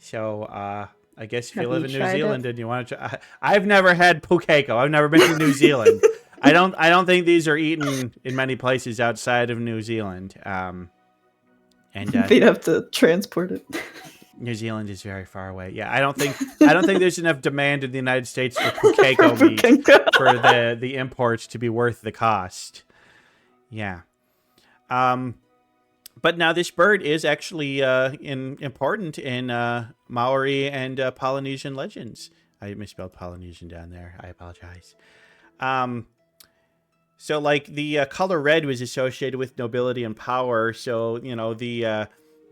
So I guess if you live in New Zealand and you want to try... I've never had Pukeko. I've never been to New Zealand. I don't think these are eaten in many places outside of New Zealand. And they'd have to transport it. New Zealand is very far away. Yeah, I don't think there's enough demand in the United States for Pukeko meat for the imports to be worth the cost. Yeah. But now this bird is actually important in Maori and Polynesian legends. I misspelled Polynesian down there. I apologize. So like the color red was associated with nobility and power. So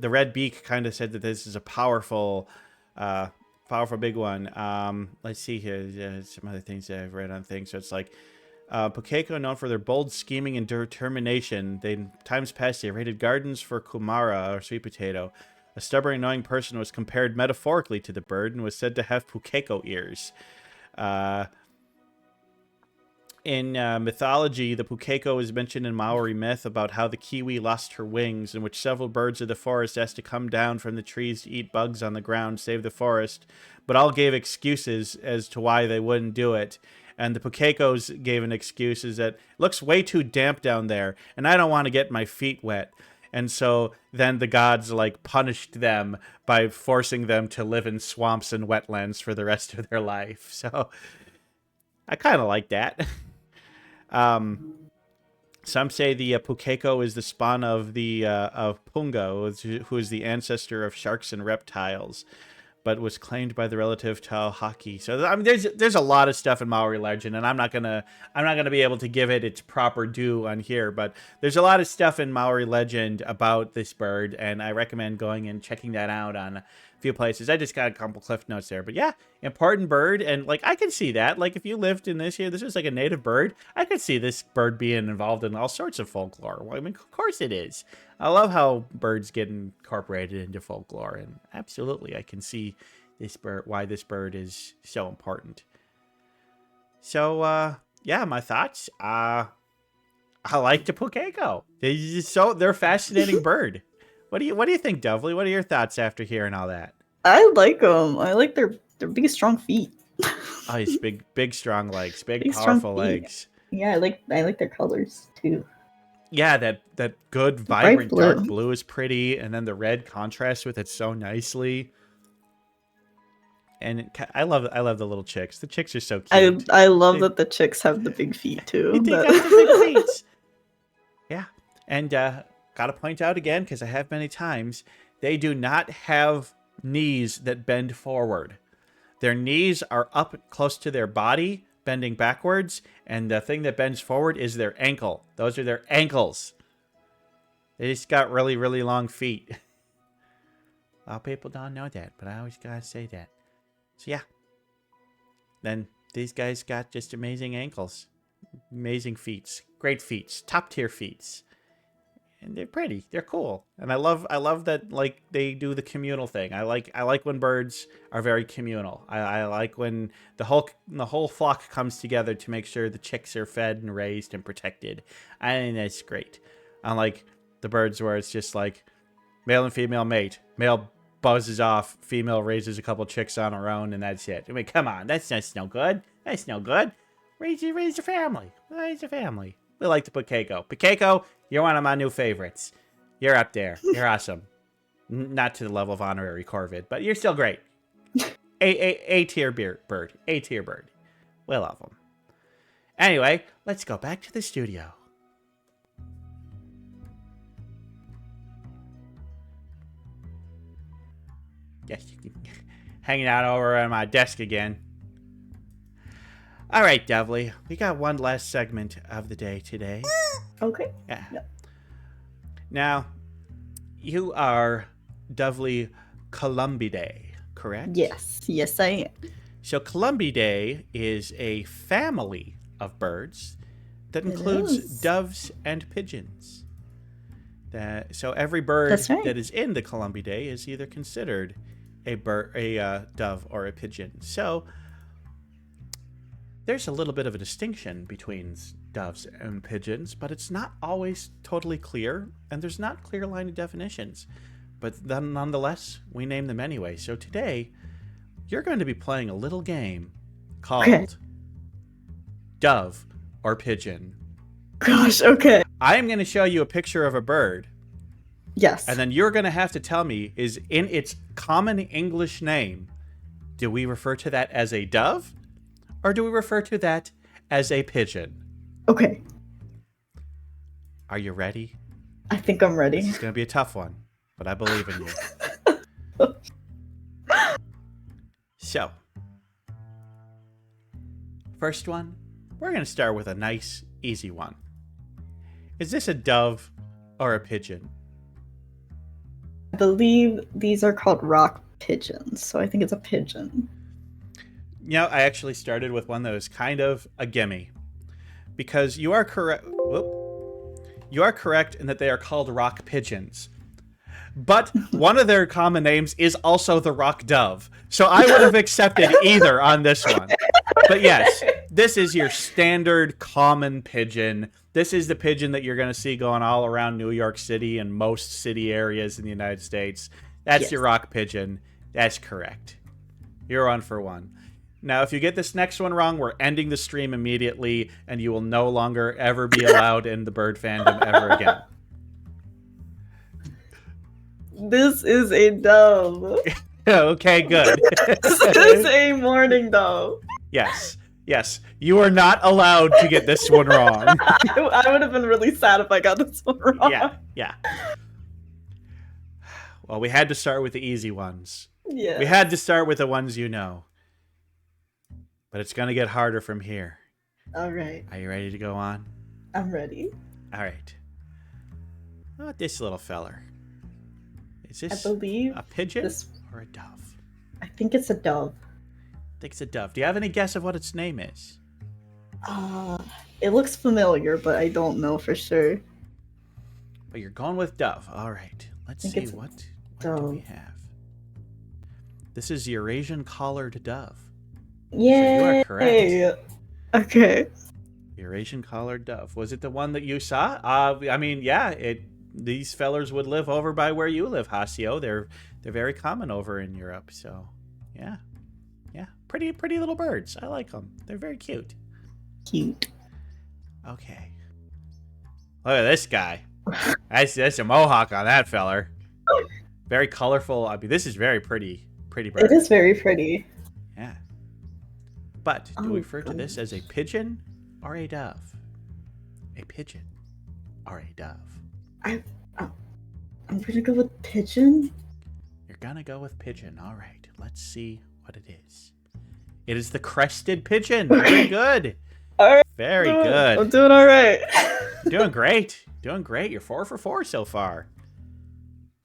the red beak kind of said that this is a powerful big one. Let's see here. Some other things that I've read on things. So it's like Pukeko, known for their bold scheming and determination. In times past, they raided gardens for kumara, or sweet potato. A stubborn, annoying person was compared metaphorically to the bird and was said to have Pukeko ears. In mythology, the Pukeko is mentioned in Maori myth about how the kiwi lost her wings, in which several birds of the forest asked to come down from the trees to eat bugs on the ground, save the forest, but all gave excuses as to why they wouldn't do it. And the Pukekos gave an excuse is that it looks way too damp down there, and I don't want to get my feet wet. And so then the gods punished them by forcing them to live in swamps and wetlands for the rest of their life. So I kind of like that. Some say the Pukeko is the spawn of Punga, who is the ancestor of sharks and reptiles. but was claimed by the relative to hockey. So I mean, there's a lot of stuff in Maori legend, and I'm not gonna be able to give it its proper due on here. But there's a lot of stuff in Maori legend about this bird, and I recommend going and checking that out on a few places. I just got a couple cliff notes there, but yeah, important bird, and like I can see that. Like if you lived in this is like a native bird, I could see this bird being involved in all sorts of folklore. Well, I mean, of course it is. I love how birds get incorporated into folklore, and absolutely I can see this bird, why this bird is so important. So yeah, my thoughts. I like the pukeko. They're a fascinating bird. What do you think, Dovely? What are your thoughts after hearing all that? I like them. I like their big, strong feet. Oh, he's big, strong legs, big strong powerful feet. legs. Yeah, I like their colors too. Yeah, that good, vibrant blue. dark blue is pretty, and then the red contrasts with it so nicely. And I love the little chicks. The chicks are so cute. I love that the chicks have the big feet too. They got the big feet. Yeah, and gotta point out again, because I have many times, they do not have knees that bend forward. Their knees are up close to their body, bending backwards, and the thing that bends forward is their ankle. Those are their ankles. They just got really, really long feet. A lot of people don't know that, but I always gotta say that. So yeah. Then these guys got just amazing ankles. Amazing feet. Great feet. Top tier feet. And they're pretty. They're cool. And I love that, like, they do the communal thing. I like when birds are very communal. I like when the whole flock comes together to make sure the chicks are fed and raised and protected. I think that's great. Unlike the birds where it's just like male and female mate. Male buzzes off, female raises a couple chicks on her own, and that's it. I mean, come on. That's no good. That's no good. Raise your family. Raise your family. We like to put Keiko. Keiko, you're one of my new favorites. You're up there. You're awesome. Not to the level of honorary Corvid, but you're still great. A tier bird. A tier bird. We love them. Anyway, let's go back to the studio. Yes, hanging out over on my desk again. All right, Dovely, we got one last segment of the day today. Okay. Yeah. Yep. Now, you are Dovely Columbidae, correct? Yes, I am. So Columbidae is a family of birds that It includes is. doves and pigeons. So every bird That's right. that is in the Columbidae is either considered a dove or a pigeon. So there's a little bit of a distinction between doves and pigeons, but it's not always totally clear, and there's not clear line of definitions. But then, nonetheless, we name them anyway. So today, you're going to be playing a little game called Okay. Dove or Pigeon. Gosh, okay. I am going to show you a picture of a bird, Yes. and then you're going to have to tell me, is in its common English name, do we refer to that as a dove? Or do we refer to that as a pigeon? Okay. Are you ready? I think I'm ready. It's going to be a tough one, but I believe in you. So, first one, we're going to start with a nice, easy one. Is this a dove or a pigeon? I believe these are called rock pigeons, so I think it's a pigeon. You know, I actually started with one that was kind of a gimme. Because you are correct. You are correct in that they are called rock pigeons. But one of their common names is also the rock dove. So I would have accepted either on this one. But yes, this is your standard common pigeon. This is the pigeon that you're going to see going all around New York City and most city areas in the United States. That's Yes. your rock pigeon. That's correct. You're on for one. Now, if you get this next one wrong, we're ending the stream immediately, and you will no longer ever be allowed in the bird fandom ever again. This is a dove. Okay, good. This is a morning dove. Yes. You are not allowed to get this one wrong. I would have been really sad if I got this one wrong. Yeah. Well, we had to start with the easy ones. Yeah. We had to start with the ones you know. But it's going to get harder from here. All right. Are you ready to go on? I'm ready. All right. How about this little feller? Is I this believe a pigeon this. or a dove? I think it's a dove. I think it's a dove. Do you have any guess of what its name is? It looks familiar, but I don't know for sure. But you're going with dove. All right. Let's think see it's what do we dove. have. This is Eurasian collared dove. Yay! So you are correct. Okay. Eurasian collared dove. Was it the one that you saw? I mean, yeah. These fellers would live over by where you live, Hasio. They're very common over in Europe. So, yeah, pretty little birds. I like them. They're very cute. Cute. Okay. Look at this guy. That's a mohawk on that feller. Very colorful. I mean, this is very pretty bird. It is very pretty. Yeah. But do we Oh, refer to this as a pigeon or a dove? A pigeon or a dove? I'm gonna go with pigeon. You're gonna go with pigeon. All right. Let's see what it is. It is the crested pigeon. Very good. All right. Very I'm good. doing all right. Doing great. Doing great. You're 4 for 4 so far.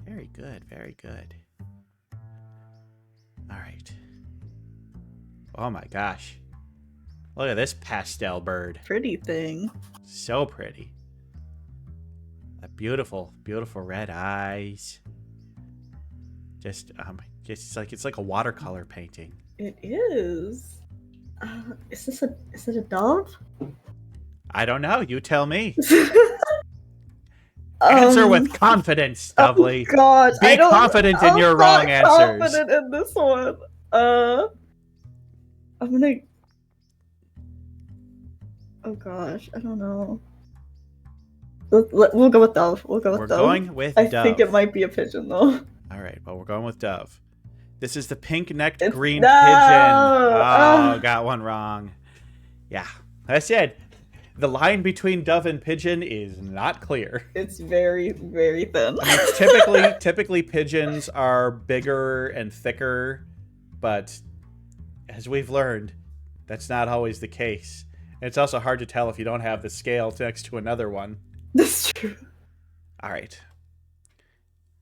Very good. Very good. All right. Oh my gosh. Look at this pastel bird. Pretty thing. So pretty. A beautiful, beautiful red eyes. Just it's like a watercolor painting. It is. Is it a dove? I don't know. You tell me. Answer with confidence, Dovely. Oh gosh, Be confident in your wrong answers. I'm not confident in this one. I'm gonna. Oh gosh, I don't know. We'll go with dove. We'll go with We're dove. going with I dove. think it might be a pigeon though. All right, well, we're going with dove. This is the pink-necked It's- green no! pigeon. Oh, Ah. got one wrong. Yeah, I said the line between dove and pigeon is not clear. It's very, very thin. Typically pigeons are bigger and thicker, but as we've learned, that's not always the case. And it's also hard to tell if you don't have the scale next to another one. That's true. All right.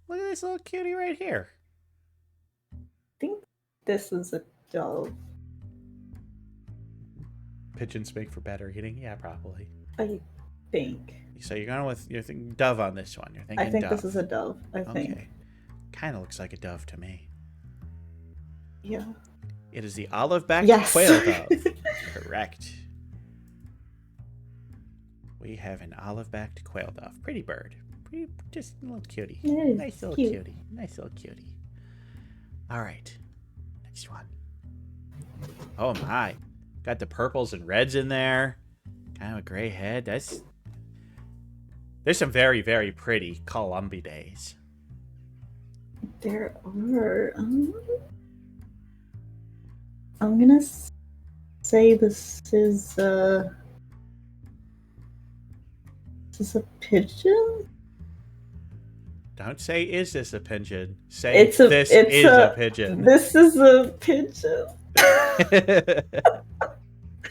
Look at this little cutie right here. I think this is a dove. Pigeons make for better eating? Yeah, probably. I think. So you're thinking dove on this one. You're thinking I think dove. this is a dove. I think. Okay. Kind of looks like a dove to me. Yeah. It is the olive-backed Yes. quail dove. Correct. We have an olive-backed quail dove. Pretty bird. Just a little cutie. It is Nice little cute. cutie. Nice little cutie. All right. Next one. Oh my. Got the purples and reds in there. Kind of a gray head. There's some very, very pretty Columbidaes. There are. I'm gonna say this is a pigeon. Don't say, is this a pigeon? Say, It's a- this it's is a pigeon. This is a pigeon.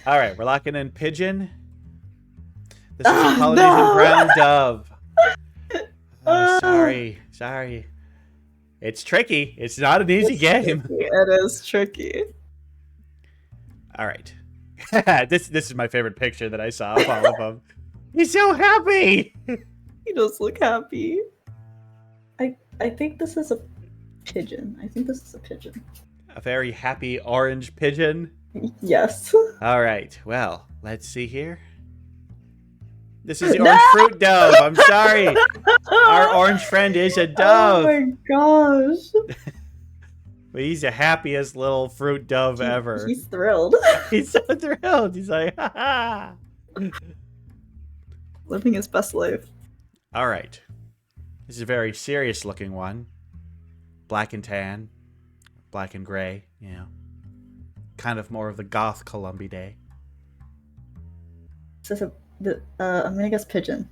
All right, we're locking in pigeon. This is a Oh, Polynesian no. brown dove. Oh, Ah. sorry. It's tricky. It's not an easy game. It is tricky. All right. This is my favorite picture that I saw of all of them. He's so happy. He does look happy. I think this is a pigeon. A very happy orange pigeon. Yes. All right. Well, let's see here. This is the No! orange fruit dove. I'm sorry. Our orange friend is a dove. Oh my gosh. But he's the happiest little fruit dove ever. He's thrilled. He's so thrilled. He's like, ha ha. Living his best life. All right. This is a very serious looking one. Black and tan. Black and gray, you know. Kind of more of the goth Columbidae. This is I'm gonna guess pigeon.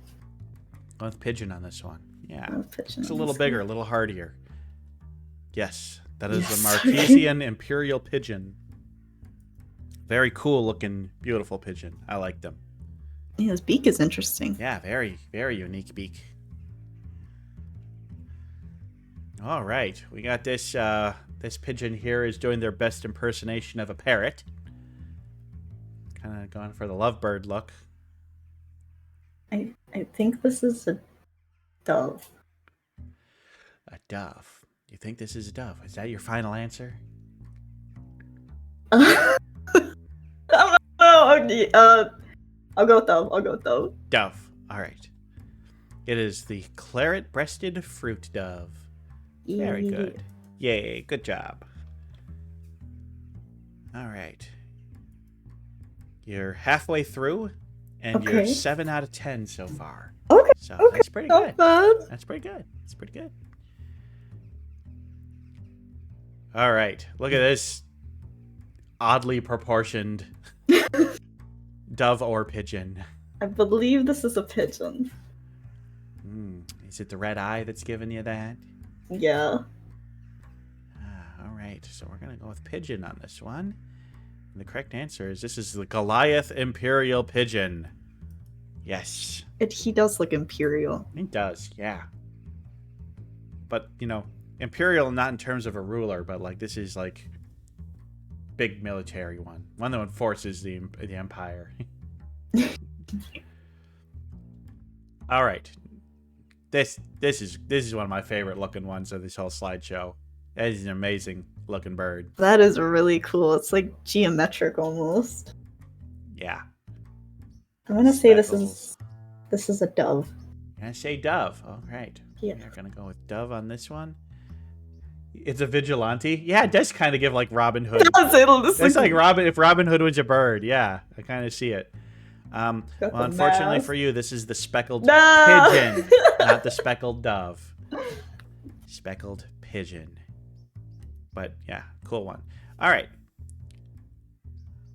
Going with pigeon on this one. Yeah. Pigeon It's a on little this bigger, a little hardier. Yes, That is Yes. a Marquesian imperial pigeon. Very cool looking, beautiful pigeon. I like them. Yeah, his beak is interesting. Yeah, very, very unique beak. All right, we got this. This pigeon here is doing their best impersonation of a parrot. Kind of going for the lovebird look. I think this is a dove. A dove. You think this is a dove? Is that your final answer? I don't know. Okay, I'll go with dove. I'll go with dove. Dove. All right. It is the claret-breasted fruit dove. Very good. Yay, good job. All right. You're halfway through, and you're Okay. 7 out of 10 so far. Okay. So Okay. that's pretty Not good. bad. That's pretty good. That's pretty good. All right. Look at this oddly proportioned dove or pigeon. I believe this is a pigeon. Is it the red eye that's giving you that? Yeah. All right. So we're going to go with pigeon on this one. And the correct answer is this is the Goliath Imperial Pigeon. Yes. He does look imperial. It does, yeah. But, you know, imperial not in terms of a ruler, but like this is like big military one that enforces the empire. All right, this is one of my favorite looking ones of this whole slideshow. That is an amazing looking bird. That is really cool. It's like geometric almost. Yeah, I'm gonna say Speckles. this is a dove. I'm gonna say dove. All right, Yeah. we're gonna go with dove on this one. It's a vigilante. Yeah, it does kind of give like Robin Hood. It's like Robin. If Robin Hood was a bird, yeah, I kind of see it. Well, Got the unfortunately mask. for you, this is the speckled No! pigeon, not the speckled dove. Speckled pigeon. But yeah, cool one. All right.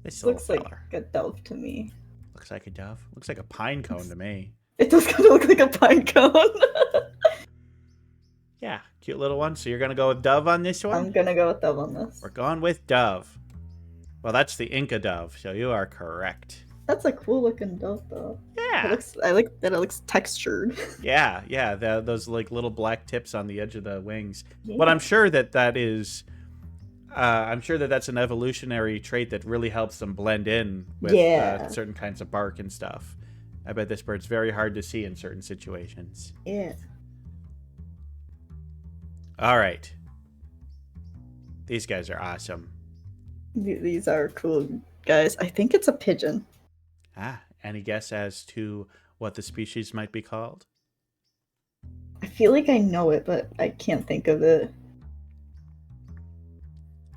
This looks little like feller a dove to me. looks like a dove. Looks like a pine cone to me. It does kind of look like a pine cone. Yeah, cute little one. So you're gonna go with dove on this one? I'm gonna go with dove on this. We're going with dove. Well, that's the Inca dove, so you are correct. That's a cool looking dove though. Yeah. I like that it looks textured. Yeah, those like little black tips on the edge of the wings. Yeah. But I'm sure that is, I'm sure that's an evolutionary trait that really helps them blend in with Yeah. certain kinds of bark and stuff. I bet this bird's very hard to see in certain situations. Yeah. All right. These guys are awesome. These are cool guys. I think it's a pigeon. Any guess as to what the species might be called? I feel like I know it, but I can't think of it.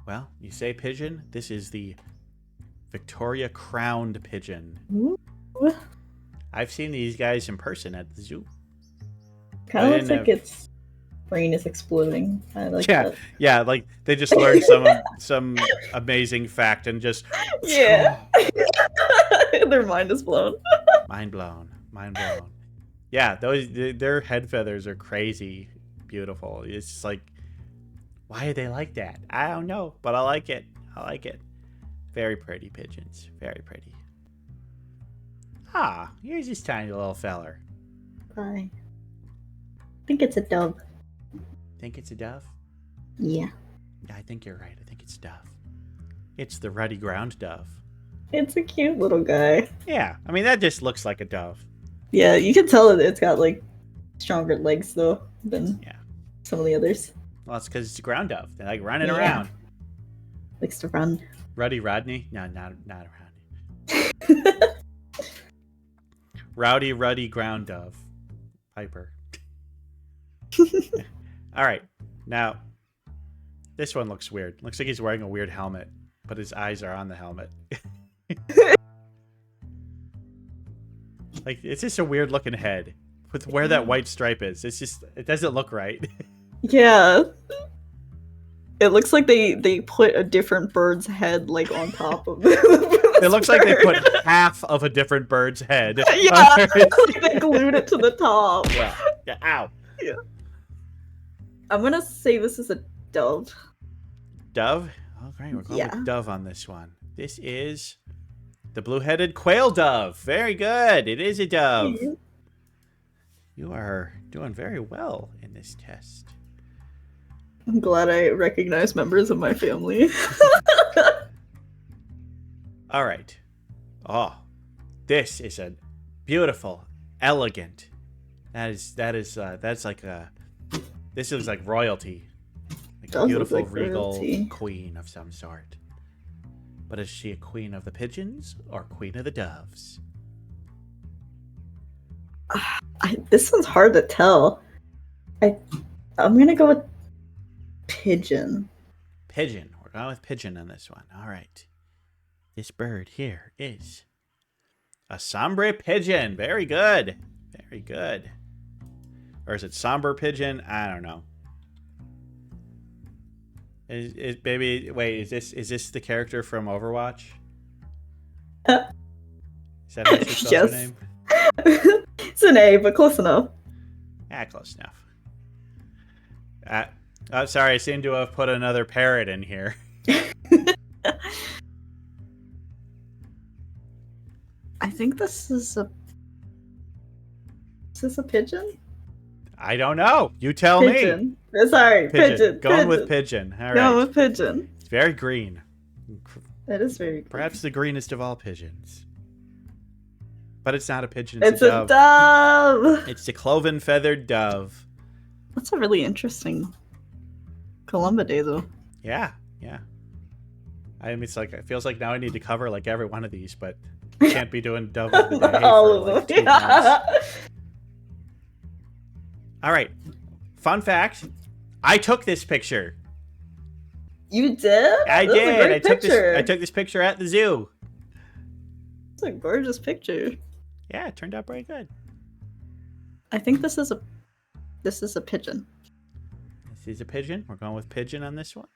Well, you say pigeon. This is the Victoria crowned pigeon. Ooh. I've seen these guys in person at the zoo. Kind I of looks didn't like its brain is exploding. I like Yeah. that. Yeah, like they just learned some amazing fact and just Yeah. Their mind is blown. mind blown. Yeah, their head feathers are crazy beautiful. It's just like, why are they like that? I don't know, but I like it. Very pretty pigeons. Very pretty. Here's this tiny little feller. I think it's a dove. Think it's a dove? Yeah. Yeah, I think you're right. I think it's a dove. It's the ruddy ground dove. It's a cute little guy. Yeah, I mean that just looks like a dove. Yeah, you can tell that it's got like stronger legs though than Yeah. some of the others. Well, it's because it's a ground dove. They like running Yeah. around. Likes to run. Ruddy Rodney? No, not Rodney. Ruddy ground dove. Piper. All right. Now, this one looks weird. Looks like he's wearing a weird helmet, but his eyes are on the helmet. Like, it's just a weird looking head with where that white stripe is. It doesn't look right. Yeah. It looks like they put a different bird's head like on top of it. It looks like they put half of a different bird's head. Yeah, like they glued it to the top. Yeah. Ow. I'm gonna say this is a dove. Dove? Oh, great. We're going Yeah. with dove on this one. This is the blue-headed quail dove. Very good. It is a dove. You are doing very well in this test. I'm glad I recognize members of my family. All right. Oh, this is a beautiful, elegant. That's like a. This looks like royalty, like a Does look beautiful like regal royalty. queen of some sort. But is she a queen of the pigeons or queen of the doves? This one's hard to tell. I'm gonna go with pigeon. Pigeon. We're going with pigeon on this one. All right. This bird here is a sombre pigeon. Very good. Very good. Or is it somber pigeon? I don't know. Is maybe wait, is this the character from Overwatch? Is that how she spells Yes. her name? It's an A, but close enough. Ah, close enough. Oh, sorry, I seem to have put another parrot in here. I think this is a pigeon? I don't know. You tell Pigeon. me. Sorry, pigeon. Going with pigeon. All right. Going with pigeon. It's very green. That is very cool. Perhaps the greenest of all pigeons. But it's not a pigeon, It's a dove. It's the cloven-feathered dove. That's a really interesting Columbidae, though. Yeah, yeah. I mean, it feels like now I need to cover like every one of these, but I can't be doing dove of the day All for of like them. 2 months. All right. Fun fact. I took this picture. You did? I That's a did. great picture. I took this picture at the zoo. It's a gorgeous picture. Yeah, it turned out pretty good. I think this is a pigeon. This is a pigeon. We're going with pigeon on this one.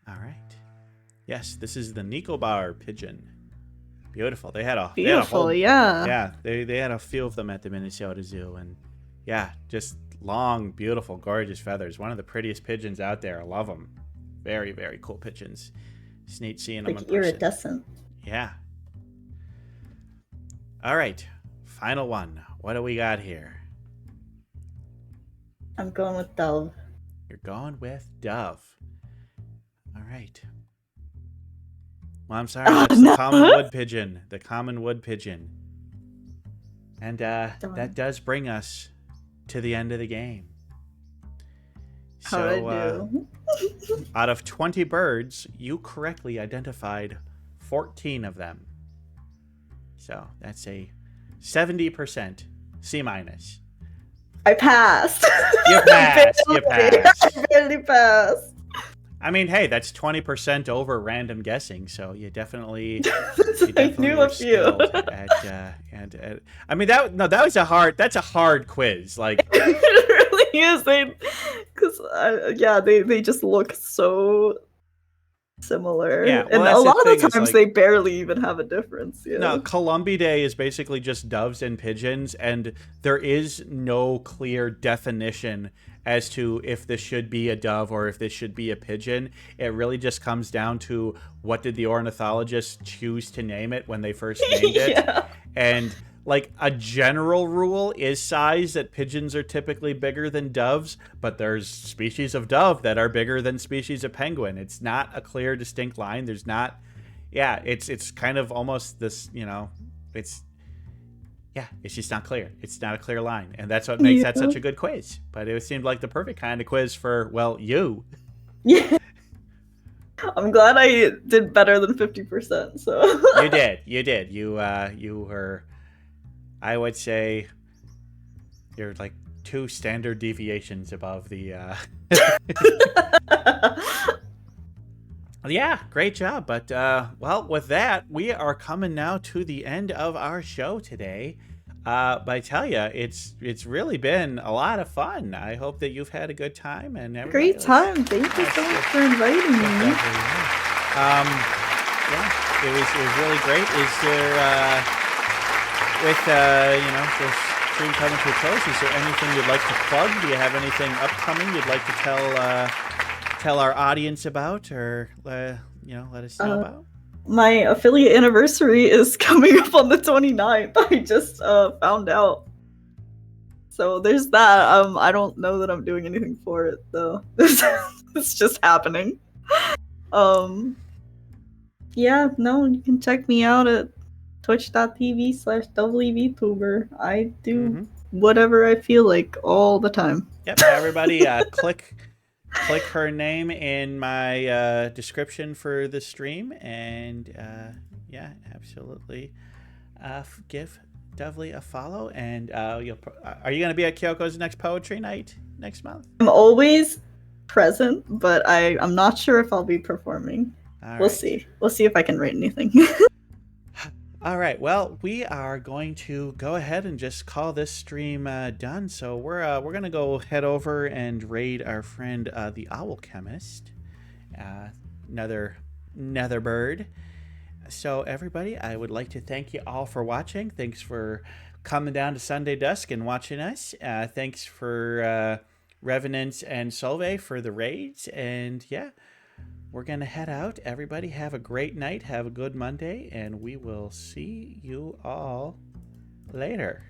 All right. Yes, this is the Nicobar pigeon. Beautiful. They had a Beautiful, they yeah. Yeah, they had a few of them at the Minnesota Zoo, and yeah, just long, beautiful, gorgeous feathers. One of the prettiest pigeons out there. I love them. Very, very cool pigeons. It's neat seeing them Like in person. iridescent. Yeah. All right. Final one. What do we got here? I'm going with dove. You're going with dove. All right. Well, I'm sorry. That's the common wood pigeon. The common wood pigeon. And that does bring us to the end of the game. How'd I do? Out of 20 birds, you correctly identified 14 of them. So that's a 70% C-. I passed. You passed. You passed. I barely passed. I mean, hey, that's 20% over random guessing, so you definitely I knew were a few. skilled at I mean, that's a hard quiz. Like, It really is. They just look so similar. Yeah, well, and that's a the lot of thing, the is, times like- they barely even have a difference. Yeah. no, Columbidae is basically just doves and pigeons, and there is no clear definition as to if this should be a dove or if this should be a pigeon. It really just comes down to what did the ornithologist choose to name it when they first named it. Yeah. And like a general rule is size, that pigeons are typically bigger than doves, but there's species of dove that are bigger than species of penguin. It's not a clear, distinct line. There's not, it's kind of almost this, it's just not clear. It's not a clear line. And that's what makes that such a good quiz. But it seemed like the perfect kind of quiz for, well, you. Yeah. I'm glad I did better than 50%. So You did. You were, I would say, you're like 2 standard deviations above the. Yeah, great job. But well, with that, we are coming now to the end of our show today. But I tell you, it's really been a lot of fun. I hope that you've had a good time and everybody great time. Thank you so much for inviting me. Yeah, it was really great. Is there with the stream coming to a close, is there anything you'd like to plug? Do you have anything upcoming you'd like to tell our audience about, or let us know about? My affiliate anniversary is coming up on the 29th. I just found out. So there's that. I don't know that I'm doing anything for it though. It's just happening. Yeah, no, you can check me out at twitch.tv/WVTuber. I do whatever I feel like all the time. Yep, everybody, click her name in my description for the stream, and yeah, absolutely, give Dovely a follow. And are you going to be at Kyoko's next poetry night next month? I'm always present, but I'm not sure if I'll be performing. We'll see. We'll see if I can write anything. All right. Well, we are going to go ahead and just call this stream done. So we're gonna go head over and raid our friend the Owl Chemist, another Netherbird. So everybody, I would like to thank you all for watching. Thanks for coming down to Sunday Dusk and watching us. Thanks for Revenant and Solveig for the raids. And yeah, we're going to head out. Everybody have a great night. Have a good Monday. And we will see you all later.